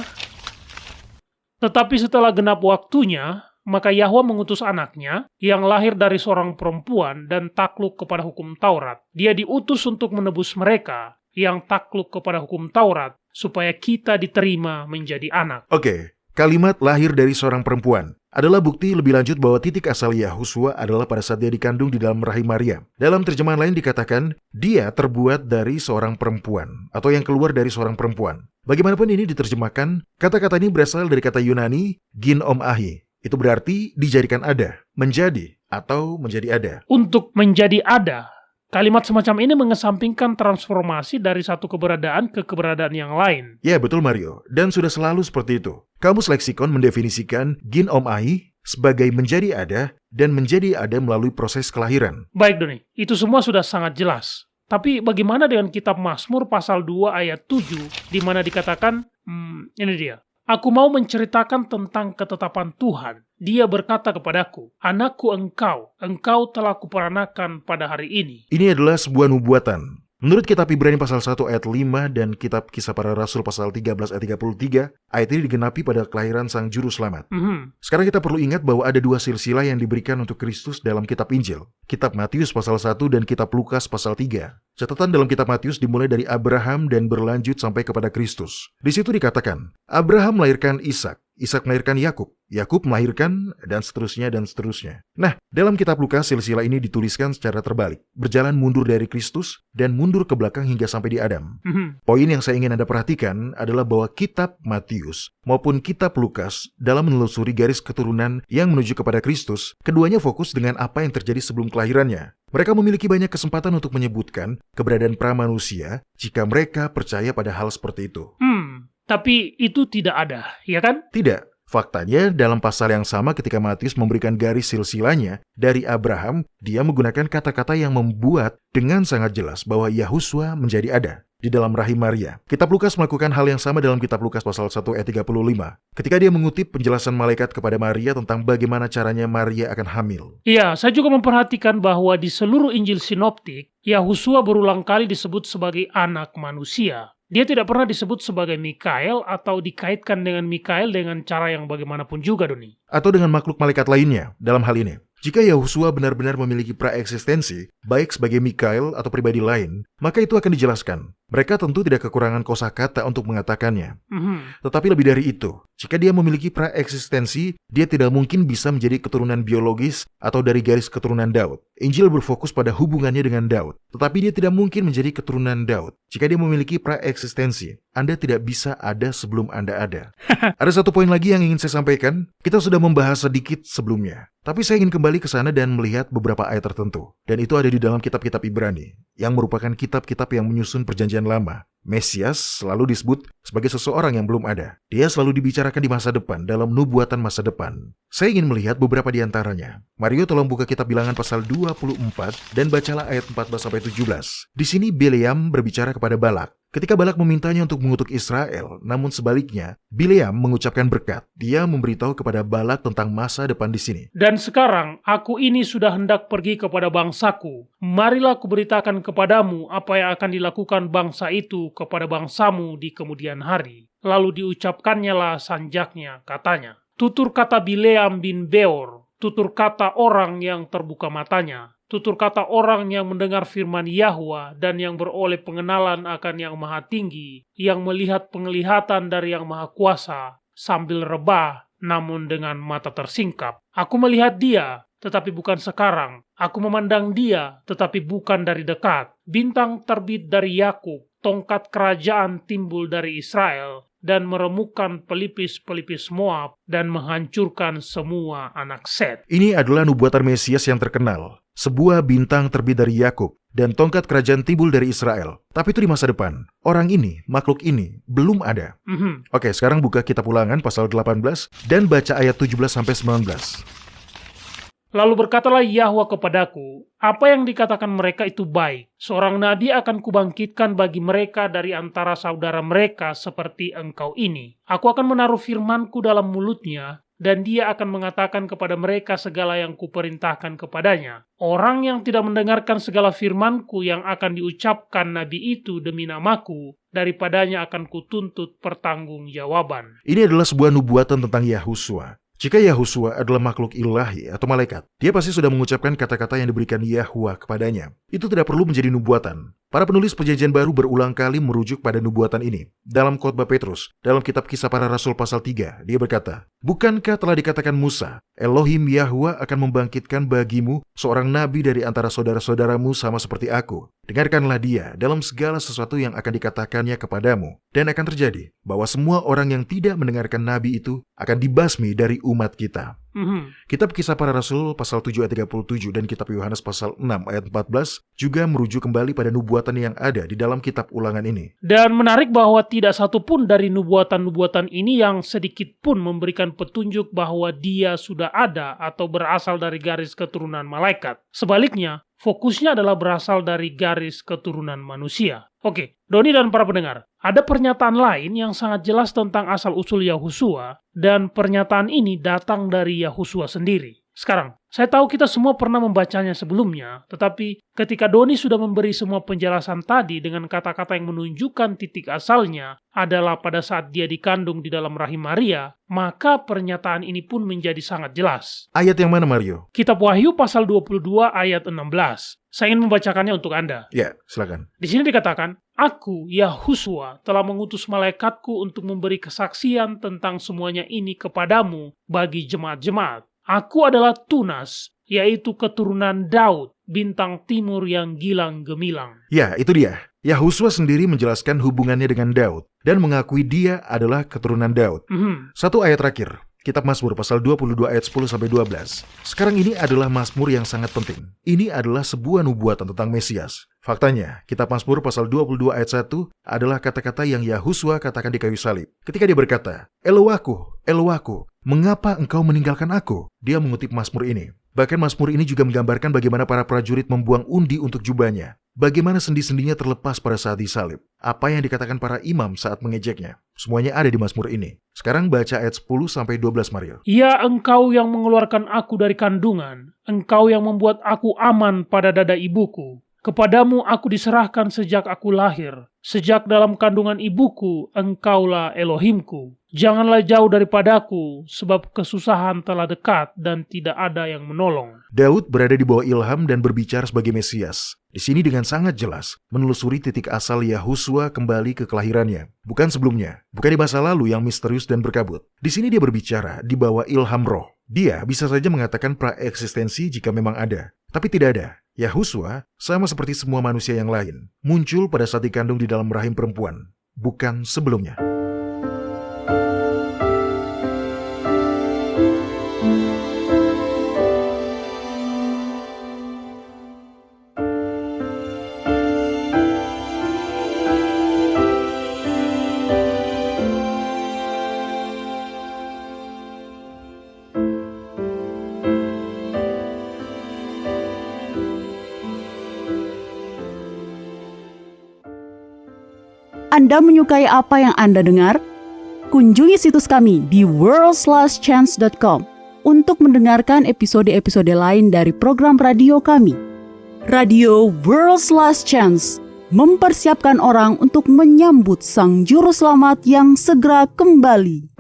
Tetapi setelah genap waktunya, maka Yahwa mengutus anaknya yang lahir dari seorang perempuan dan takluk kepada hukum Taurat. Dia diutus untuk menebus mereka yang takluk kepada hukum Taurat, supaya kita diterima menjadi anak. Oke, kalimat lahir dari seorang perempuan adalah bukti lebih lanjut bahwa titik asal Yahusua adalah pada saat dia dikandung di dalam rahim Maria. Dalam terjemahan lain dikatakan, dia terbuat dari seorang perempuan, atau yang keluar dari seorang perempuan. Bagaimanapun ini diterjemahkan, kata-kata ini berasal dari kata Yunani, ginomai. Itu berarti dijadikan ada, menjadi, atau menjadi ada. Untuk menjadi ada, kalimat semacam ini mengesampingkan transformasi dari satu keberadaan ke keberadaan yang lain. Ya, betul Mario. Dan sudah selalu seperti itu. Kamus Leksikon mendefinisikan ginomai sebagai menjadi ada dan menjadi ada melalui proses kelahiran. Baik Doni, itu semua sudah sangat jelas. Tapi bagaimana dengan kitab Mazmur pasal 2 ayat 7, di mana dikatakan, ini dia. Aku mau menceritakan tentang ketetapan Tuhan. Dia berkata kepadaku, anakku engkau telah kuperanakan pada hari ini. Ini adalah sebuah nubuatan. Menurut kitab Ibrani pasal 1 ayat 5 dan kitab Kisah Para Rasul pasal 13 ayat 33, ayat ini digenapi pada kelahiran Sang Juru Selamat. Sekarang kita perlu ingat bahwa ada dua silsilah yang diberikan untuk Kristus dalam kitab Injil. Kitab Matius pasal 1 dan kitab Lukas pasal 3. Catatan dalam kitab Matius dimulai dari Abraham dan berlanjut sampai kepada Kristus. Di situ dikatakan, Abraham melahirkan Ishak, Ishak melahirkan Yakub, Yakub melahirkan, dan seterusnya dan seterusnya. Nah, dalam kitab Lukas silsilah ini dituliskan secara terbalik, berjalan mundur dari Kristus dan mundur ke belakang hingga sampai di Adam. Poin yang saya ingin Anda perhatikan adalah bahwa kitab Matius maupun kitab Lukas dalam menelusuri garis keturunan yang menuju kepada Kristus, keduanya fokus dengan apa yang terjadi sebelum kelahirannya. Mereka memiliki banyak kesempatan untuk menyebutkan keberadaan pramanusia jika mereka percaya pada hal seperti itu. Tapi itu tidak ada, ya kan? Tidak. Faktanya, dalam pasal yang sama ketika Matius memberikan garis silsilahnya dari Abraham, dia menggunakan kata-kata yang membuat dengan sangat jelas bahwa Yahusua menjadi ada di dalam rahim Maria. Kitab Lukas melakukan hal yang sama dalam kitab Lukas pasal 1 ayat 35. Ketika dia mengutip penjelasan malaikat kepada Maria tentang bagaimana caranya Maria akan hamil. Iya, saya juga memperhatikan bahwa di seluruh Injil sinoptik, Yahusua berulang kali disebut sebagai anak manusia. Dia tidak pernah disebut sebagai Mikael atau dikaitkan dengan Mikael dengan cara yang bagaimanapun juga, Doni. Atau dengan makhluk malaikat lainnya dalam hal ini. Jika Yahusua benar-benar memiliki praeksistensi, baik sebagai Mikael atau pribadi lain, maka itu akan dijelaskan. Mereka tentu tidak kekurangan kosakata untuk mengatakannya. Tetapi lebih dari itu, jika dia memiliki praeksistensi, dia tidak mungkin bisa menjadi keturunan biologis atau dari garis keturunan Daud. Injil berfokus pada hubungannya dengan Daud, tetapi dia tidak mungkin menjadi keturunan Daud. Jika dia memiliki praeksistensi, Anda tidak bisa ada sebelum Anda ada. Ada satu poin lagi yang ingin saya sampaikan. Kita sudah membahas sedikit sebelumnya, tapi saya ingin kembali ke sana dan melihat beberapa ayat tertentu. Dan itu ada di dalam kitab-kitab Ibrani, yang merupakan kitab-kitab yang menyusun perjanjian lama. Mesias selalu disebut sebagai seseorang yang belum ada. Dia selalu dibicarakan di masa depan dalam nubuatan masa depan. Saya ingin melihat beberapa di antaranya. Mario tolong buka kitab Bilangan pasal 24 dan bacalah ayat 14-17. Di sini Bileam berbicara kepada Balak. Ketika Balak memintanya untuk mengutuk Israel, namun sebaliknya, Bileam mengucapkan berkat. Dia memberitahu kepada Balak tentang masa depan di sini. Dan sekarang, aku ini sudah hendak pergi kepada bangsaku. Marilah kuberitakan kepadamu apa yang akan dilakukan bangsa itu kepada bangsamu di kemudian hari. Lalu diucapkannya lah sanjaknya, katanya. Tutur kata Bileam bin Beor, tutur kata orang yang terbuka matanya. Tutur kata orang yang mendengar firman Yahwa dan yang beroleh pengenalan akan Yang Maha Tinggi, yang melihat penglihatan dari Yang Maha Kuasa, sambil rebah namun dengan mata tersingkap. Aku melihat dia, tetapi bukan sekarang. Aku memandang dia, tetapi bukan dari dekat. Bintang terbit dari Yakub, tongkat kerajaan timbul dari Israel, dan meremukkan pelipis-pelipis Moab, dan menghancurkan semua anak Set. Ini adalah nubuatan Mesias yang terkenal. Sebuah bintang terbit dari Yakub, dan tongkat kerajaan timbul dari Israel. Tapi itu di masa depan. Orang ini, makhluk ini, belum ada. Oke, sekarang buka kitab Ulangan pasal 18, dan baca ayat 17-19. Lalu berkatalah Yahwa kepadaku, apa yang dikatakan mereka itu baik. Seorang nabi akan kubangkitkan bagi mereka dari antara saudara mereka seperti engkau ini. Aku akan menaruh firmanku dalam mulutnya, dan dia akan mengatakan kepada mereka segala yang kuperintahkan kepadanya. Orang yang tidak mendengarkan segala firmanku yang akan diucapkan nabi itu demi namaku, daripadanya akan kutuntut pertanggungjawaban. Ini adalah sebuah nubuatan tentang Yahusua. Jika Yahusua adalah makhluk ilahi atau malaikat, dia pasti sudah mengucapkan kata-kata yang diberikan Yahwa kepadanya. Itu tidak perlu menjadi nubuatan. Para penulis Perjanjian Baru berulang kali merujuk pada nubuatan ini. Dalam khotbah Petrus, dalam kitab Kisah Para Rasul pasal 3, dia berkata, "Bukankah telah dikatakan Musa, Elohim Yahwa akan membangkitkan bagimu seorang nabi dari antara saudara-saudaramu sama seperti aku? Dengarkanlah dia dalam segala sesuatu yang akan dikatakannya kepadamu. Dan akan terjadi bahwa semua orang yang tidak mendengarkan nabi itu akan dibasmi dari umat kita." Kitab Kisah Para Rasul pasal 7 ayat 37 dan kitab Yohanes pasal 6 ayat 14 juga merujuk kembali pada nubuatan yang ada di dalam kitab Ulangan ini. Dan menarik bahwa tidak satu pun dari nubuatan-nubuatan ini yang sedikit pun memberikan petunjuk bahwa dia sudah ada atau berasal dari garis keturunan malaikat. Sebaliknya, fokusnya adalah berasal dari garis keturunan manusia. Oke, Doni dan para pendengar, ada pernyataan lain yang sangat jelas tentang asal-usul Yahusua, dan pernyataan ini datang dari Yahusua sendiri. Sekarang, saya tahu kita semua pernah membacanya sebelumnya, tetapi ketika Doni sudah memberi semua penjelasan tadi dengan kata-kata yang menunjukkan titik asalnya adalah pada saat dia dikandung di dalam rahim Maria, maka pernyataan ini pun menjadi sangat jelas. Ayat yang mana, Mario? Kitab Wahyu pasal 22 ayat 16. Saya ingin membacakannya untuk Anda. Ya, silakan. Di sini dikatakan, Aku, Yahusua, telah mengutus malaikatku untuk memberi kesaksian tentang semuanya ini kepadamu bagi jemaat-jemaat. Aku adalah Tunas, yaitu keturunan Daud, bintang timur yang gilang gemilang. Ya, itu dia. Yahusua sendiri menjelaskan hubungannya dengan Daud dan mengakui dia adalah keturunan Daud. Satu ayat terakhir. Kitab Mazmur pasal 22 ayat 10-12. Sekarang ini adalah Mazmur yang sangat penting. Ini adalah sebuah nubuatan tentang Mesias. Faktanya, kitab Mazmur pasal 22 ayat 1 adalah kata-kata yang Yahusua katakan di kayu salib. Ketika dia berkata, Eloaku, Eloaku, mengapa engkau meninggalkan aku? Dia mengutip Mazmur ini. Bahkan Mazmur ini juga menggambarkan bagaimana para prajurit membuang undi untuk jubahnya. Bagaimana sendi-sendinya terlepas pada saat disalib. Apa yang dikatakan para imam saat mengejeknya. Semuanya ada di Mazmur ini. Sekarang baca ayat 10-12, Mario. Ya, engkau yang mengeluarkan aku dari kandungan. Engkau yang membuat aku aman pada dada ibuku. Kepadamu aku diserahkan sejak aku lahir. Sejak dalam kandungan ibuku, engkaulah Elohimku. Janganlah jauh daripadaku, sebab kesusahan telah dekat dan tidak ada yang menolong. Daud berada di bawah ilham dan berbicara sebagai Mesias. Di sini dengan sangat jelas menelusuri titik asal Yahusua kembali ke kelahirannya. Bukan sebelumnya, bukan di masa lalu yang misterius dan berkabut. Di sini dia berbicara di bawah ilham roh. Dia bisa saja mengatakan praeksistensi jika memang ada. Tapi tidak ada. Yahusua, sama seperti semua manusia yang lain, muncul pada saat dikandung di dalam rahim perempuan, bukan sebelumnya. Anda menyukai apa yang Anda dengar? Kunjungi situs kami di worldslastchance.com untuk mendengarkan episode-episode lain dari program radio kami. Radio World's Last Chance mempersiapkan orang untuk menyambut Sang Juru Selamat yang segera kembali.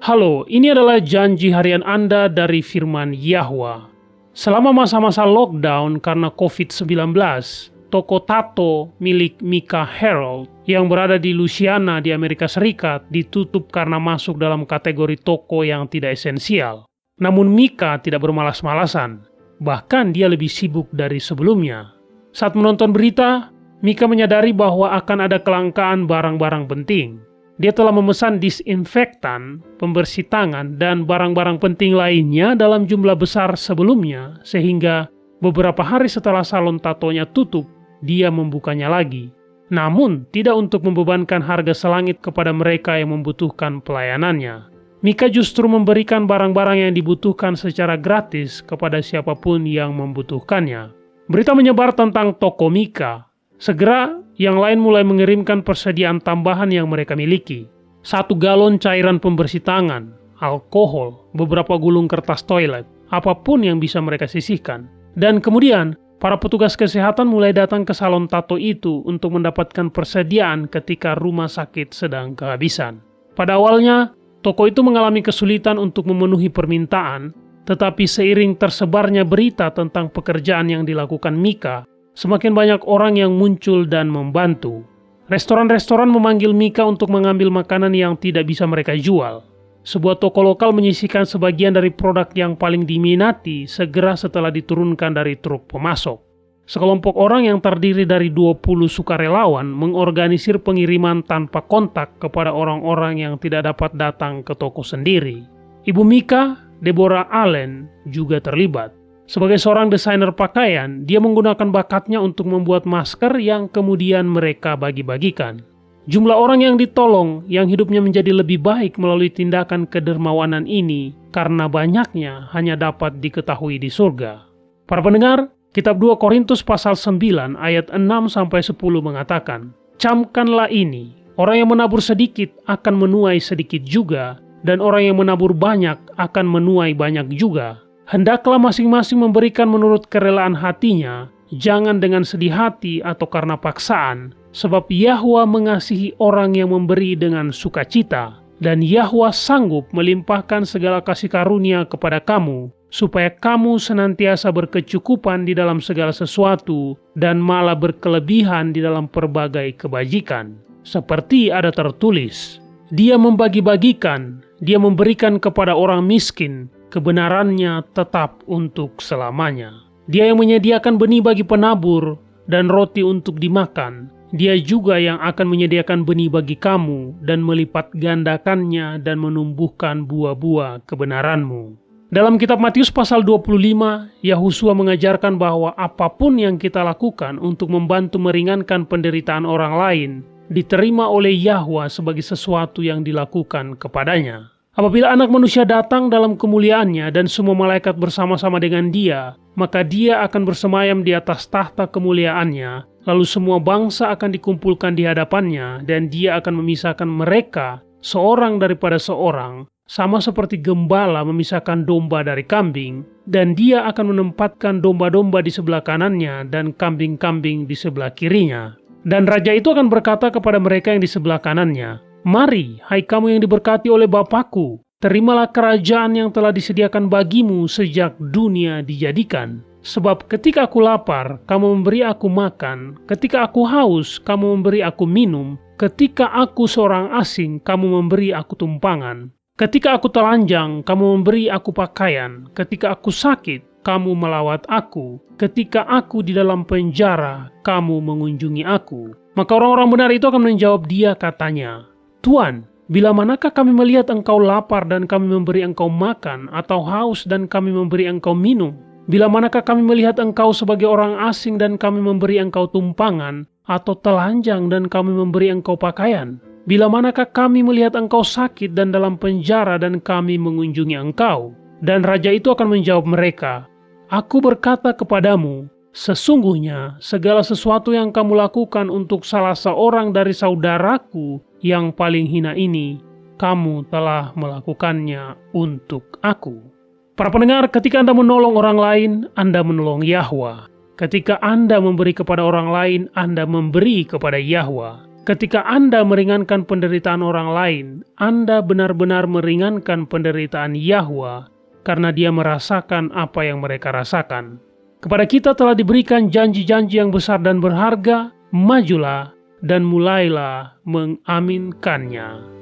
Halo, ini adalah janji harian Anda dari firman Yahwa. Selama masa-masa lockdown karena COVID-19, toko tato milik Mika Harold yang berada di Louisiana di Amerika Serikat ditutup karena masuk dalam kategori toko yang tidak esensial. Namun Mika tidak bermalas-malasan, bahkan dia lebih sibuk dari sebelumnya. Saat menonton berita, Mika menyadari bahwa akan ada kelangkaan barang-barang penting. Dia telah memesan disinfektan, pembersih tangan, dan barang-barang penting lainnya dalam jumlah besar sebelumnya, sehingga beberapa hari setelah salon tatonya tutup, dia membukanya lagi. Namun, tidak untuk membebankan harga selangit kepada mereka yang membutuhkan pelayanannya. Mika justru memberikan barang-barang yang dibutuhkan secara gratis kepada siapapun yang membutuhkannya. Berita menyebar tentang toko Mika. Segera, yang lain mulai mengirimkan persediaan tambahan yang mereka miliki. 1 galon cairan pembersih tangan, alkohol, beberapa gulung kertas toilet, apapun yang bisa mereka sisihkan. Dan kemudian, para petugas kesehatan mulai datang ke salon tato itu untuk mendapatkan persediaan ketika rumah sakit sedang kehabisan. Pada awalnya, toko itu mengalami kesulitan untuk memenuhi permintaan, tetapi seiring tersebarnya berita tentang pekerjaan yang dilakukan Mika, semakin banyak orang yang muncul dan membantu. Restoran-restoran memanggil Mika untuk mengambil makanan yang tidak bisa mereka jual. Sebuah toko lokal menyisihkan sebagian dari produk yang paling diminati segera setelah diturunkan dari truk pemasok. Sekelompok orang yang terdiri dari 20 sukarelawan mengorganisir pengiriman tanpa kontak kepada orang-orang yang tidak dapat datang ke toko sendiri. Ibu Mika, Deborah Allen, juga terlibat. Sebagai seorang desainer pakaian, dia menggunakan bakatnya untuk membuat masker yang kemudian mereka bagi-bagikan. Jumlah orang yang ditolong, yang hidupnya menjadi lebih baik melalui tindakan kedermawanan ini, karena banyaknya hanya dapat diketahui di surga. Para pendengar, kitab 2 Korintus pasal 9 ayat 6-10 mengatakan, "Camkanlah ini, orang yang menabur sedikit akan menuai sedikit juga, dan orang yang menabur banyak akan menuai banyak juga. Hendaklah masing-masing memberikan menurut kerelaan hatinya, jangan dengan sedih hati atau karena paksaan, sebab Yahwa mengasihi orang yang memberi dengan sukacita, dan Yahwa sanggup melimpahkan segala kasih karunia kepada kamu, supaya kamu senantiasa berkecukupan di dalam segala sesuatu, dan malah berkelebihan di dalam berbagai kebajikan. Seperti ada tertulis, Dia membagi-bagikan, Dia memberikan kepada orang miskin, kebenarannya tetap untuk selamanya. Dia yang menyediakan benih bagi penabur dan roti untuk dimakan. Dia juga yang akan menyediakan benih bagi kamu dan melipat gandakannya dan menumbuhkan buah-buah kebenaranmu." Dalam kitab Matius pasal 25, Yahusua mengajarkan bahwa apapun yang kita lakukan untuk membantu meringankan penderitaan orang lain, diterima oleh Yahwa sebagai sesuatu yang dilakukan kepadanya. Apabila Anak Manusia datang dalam kemuliaannya dan semua malaikat bersama-sama dengan Dia, maka Dia akan bersemayam di atas tahta kemuliaannya, lalu semua bangsa akan dikumpulkan di hadapannya, dan Dia akan memisahkan mereka seorang daripada seorang, sama seperti gembala memisahkan domba dari kambing, dan Dia akan menempatkan domba-domba di sebelah kanannya dan kambing-kambing di sebelah kirinya. Dan Raja itu akan berkata kepada mereka yang di sebelah kanannya, "Mari, hai kamu yang diberkati oleh Bapakku, terimalah kerajaan yang telah disediakan bagimu sejak dunia dijadikan. Sebab ketika aku lapar, kamu memberi aku makan, ketika aku haus, kamu memberi aku minum, ketika aku seorang asing, kamu memberi aku tumpangan. Ketika aku telanjang, kamu memberi aku pakaian, ketika aku sakit, kamu melawat aku, ketika aku di dalam penjara, kamu mengunjungi aku." Maka orang-orang benar itu akan menjawab Dia katanya, "Tuan, bila manakah kami melihat engkau lapar dan kami memberi engkau makan, atau haus dan kami memberi engkau minum? Bila manakah kami melihat engkau sebagai orang asing dan kami memberi engkau tumpangan, atau telanjang dan kami memberi engkau pakaian? Bila manakah kami melihat engkau sakit dan dalam penjara dan kami mengunjungi engkau?" Dan Raja itu akan menjawab mereka, "Aku berkata kepadamu, sesungguhnya segala sesuatu yang kamu lakukan untuk salah seorang dari saudaraku yang paling hina ini, kamu telah melakukannya untuk aku." Para pendengar, ketika Anda menolong orang lain, Anda menolong Yahwa. Ketika Anda memberi kepada orang lain, Anda memberi kepada Yahwa. ketika Anda meringankan penderitaan orang lain, Anda benar-benar meringankan penderitaan Yahwa karena dia merasakan apa yang mereka rasakan. Kepada kita telah diberikan janji-janji yang besar dan berharga, majulah dan mulailah mengaminkannya.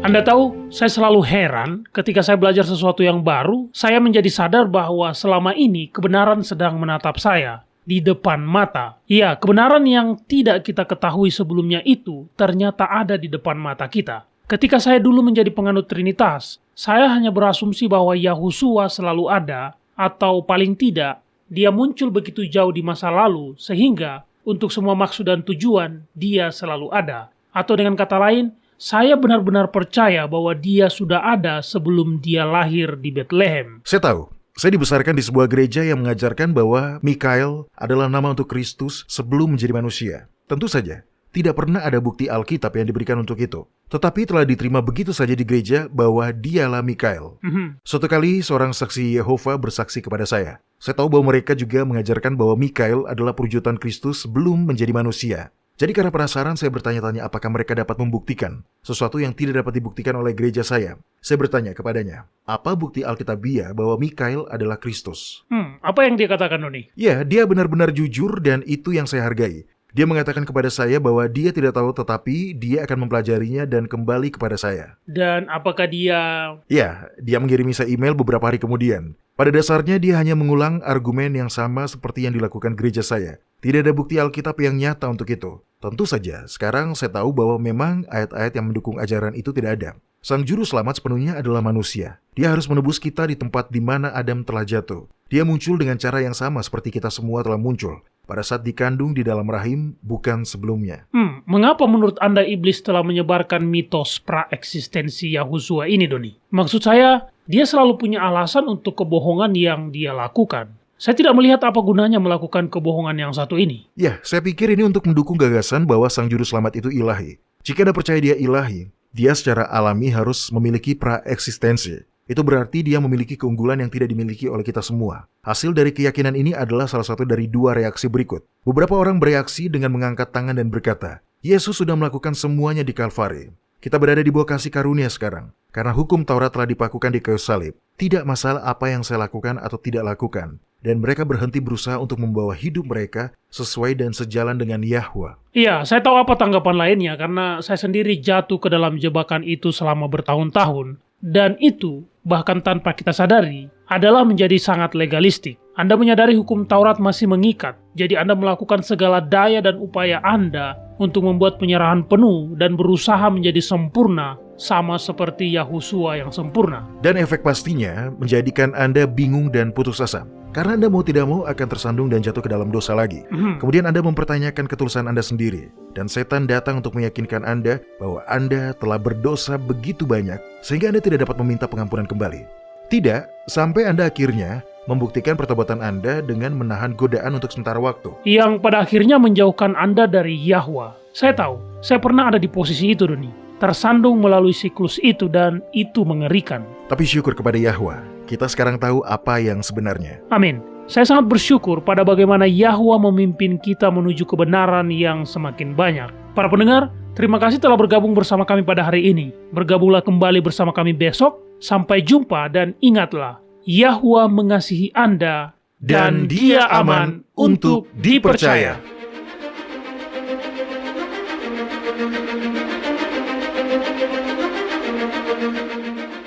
Anda tahu, saya selalu heran ketika saya belajar sesuatu yang baru, saya menjadi sadar bahwa selama ini kebenaran sedang menatap saya di depan mata. Ya, kebenaran yang tidak kita ketahui sebelumnya itu ternyata ada di depan mata kita. Ketika saya dulu menjadi penganut Trinitas, saya hanya berasumsi bahwa Yahusua selalu ada, atau paling tidak, dia muncul begitu jauh di masa lalu, sehingga untuk semua maksud dan tujuan, dia selalu ada. Atau dengan kata lain, saya benar-benar percaya bahwa dia sudah ada sebelum dia lahir di Bethlehem. Saya tahu, saya dibesarkan di sebuah gereja yang mengajarkan bahwa Mikael adalah nama untuk Kristus sebelum menjadi manusia. Tentu saja, tidak pernah ada bukti Alkitab yang diberikan untuk itu. Tetapi telah diterima begitu saja di gereja bahwa dialah Mikael. Suatu kali seorang saksi Yehova bersaksi kepada saya. Saya tahu bahwa mereka juga mengajarkan bahwa Mikael adalah perwujudan Kristus sebelum menjadi manusia. Jadi karena penasaran, saya bertanya-tanya apakah mereka dapat membuktikan sesuatu yang tidak dapat dibuktikan oleh gereja saya. Saya bertanya kepadanya, apa bukti Alkitabiah bahwa Mikael adalah Kristus? Apa yang dia katakan, Doni? Ya, dia benar-benar jujur dan itu yang saya hargai. Dia mengatakan kepada saya bahwa dia tidak tahu tetapi dia akan mempelajarinya dan kembali kepada saya. Dan apakah dia... Ya, dia mengirim saya email beberapa hari kemudian. Pada dasarnya dia hanya mengulang argumen yang sama seperti yang dilakukan gereja saya. Tidak ada bukti Alkitab yang nyata untuk itu. Tentu saja, sekarang saya tahu bahwa memang ayat-ayat yang mendukung ajaran itu tidak ada. Sang Juru Selamat sepenuhnya adalah manusia. Dia harus menebus kita di tempat di mana Adam telah jatuh. Dia muncul dengan cara yang sama seperti kita semua telah muncul. Pada saat dikandung di dalam rahim, bukan sebelumnya. Mengapa menurut Anda iblis telah menyebarkan mitos pra-eksistensi Yahusua ini, Doni? Maksud saya, dia selalu punya alasan untuk kebohongan yang dia lakukan. Saya tidak melihat apa gunanya melakukan kebohongan yang satu ini. Ya, saya pikir ini untuk mendukung gagasan bahwa Sang Juru Selamat itu ilahi. Jika Anda percaya dia ilahi, dia secara alami harus memiliki pra-eksistensi. Itu berarti dia memiliki keunggulan yang tidak dimiliki oleh kita semua. Hasil dari keyakinan ini adalah salah satu dari dua reaksi berikut. Beberapa orang bereaksi dengan mengangkat tangan dan berkata, Yesus sudah melakukan semuanya di Kalvari. Kita berada di bawah kasih karunia sekarang. Karena hukum Taurat telah dipakukan di kayu salib. Tidak masalah apa yang saya lakukan atau tidak lakukan. Dan mereka berhenti berusaha untuk membawa hidup mereka sesuai dan sejalan dengan Yahwa. Iya, saya tahu apa tanggapan lainnya karena saya sendiri jatuh ke dalam jebakan itu selama bertahun-tahun. Dan itu, bahkan tanpa kita sadari, adalah menjadi sangat legalistik. Anda menyadari hukum Taurat masih mengikat, jadi Anda melakukan segala daya dan upaya Anda untuk membuat penyerahan penuh dan berusaha menjadi sempurna, sama seperti Yahusua yang sempurna. Dan efek pastinya menjadikan Anda bingung dan putus asa. Karena Anda mau tidak mau akan tersandung dan jatuh ke dalam dosa lagi. Kemudian Anda mempertanyakan ketulusan Anda sendiri. Dan setan datang untuk meyakinkan Anda bahwa Anda telah berdosa begitu banyak sehingga Anda tidak dapat meminta pengampunan kembali. Tidak, sampai Anda akhirnya membuktikan pertobatan Anda dengan menahan godaan untuk sementara waktu. Yang pada akhirnya menjauhkan Anda dari Yahwa. Saya tahu, saya pernah ada di posisi itu, Doni. Tersandung melalui siklus itu dan itu mengerikan. Tapi syukur kepada Yahwa, kita sekarang tahu apa yang sebenarnya. Amin. Saya sangat bersyukur pada bagaimana Yahwa memimpin kita menuju kebenaran yang semakin banyak. Para pendengar, terima kasih telah bergabung bersama kami pada hari ini. Bergabunglah kembali bersama kami besok. Sampai jumpa dan ingatlah, Yahwa mengasihi Anda dan Dia aman untuk dipercaya.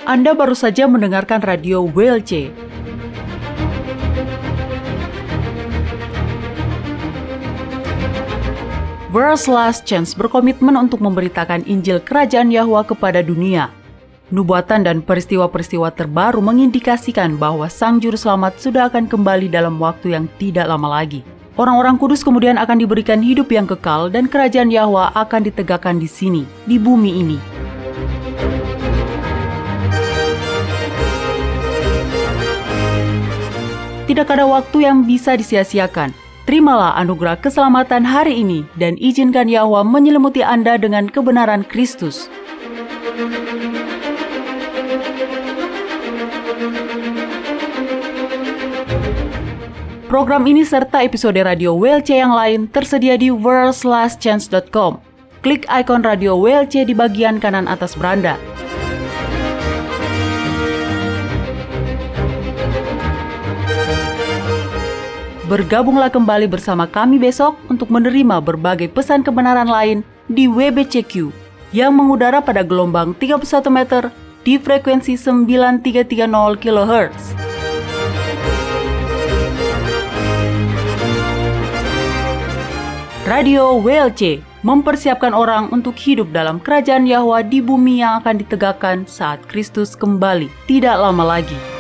Anda baru saja mendengarkan radio WLC. World's Last Chance berkomitmen untuk memberitakan Injil Kerajaan Yahwa kepada dunia. Nubuatan dan peristiwa-peristiwa terbaru mengindikasikan bahwa Sang Juru Selamat sudah akan kembali dalam waktu yang tidak lama lagi. Orang-orang kudus kemudian akan diberikan hidup yang kekal dan Kerajaan Yahwa akan ditegakkan di sini, di bumi ini. Tidak ada waktu yang bisa disia-siakan. Terimalah anugerah keselamatan hari ini dan izinkan Yahwa menyelimuti Anda dengan kebenaran Kristus. Program ini serta episode Radio WLC yang lain tersedia di worldslastchance.com. Klik ikon Radio WLC di bagian kanan atas beranda. Bergabunglah kembali bersama kami besok untuk menerima berbagai pesan kebenaran lain di WBCQ yang mengudara pada gelombang 31 meter di frekuensi 9330 kHz. Radio WLC mempersiapkan orang untuk hidup dalam kerajaan Yahwa di bumi yang akan ditegakkan saat Kristus kembali tidak lama lagi.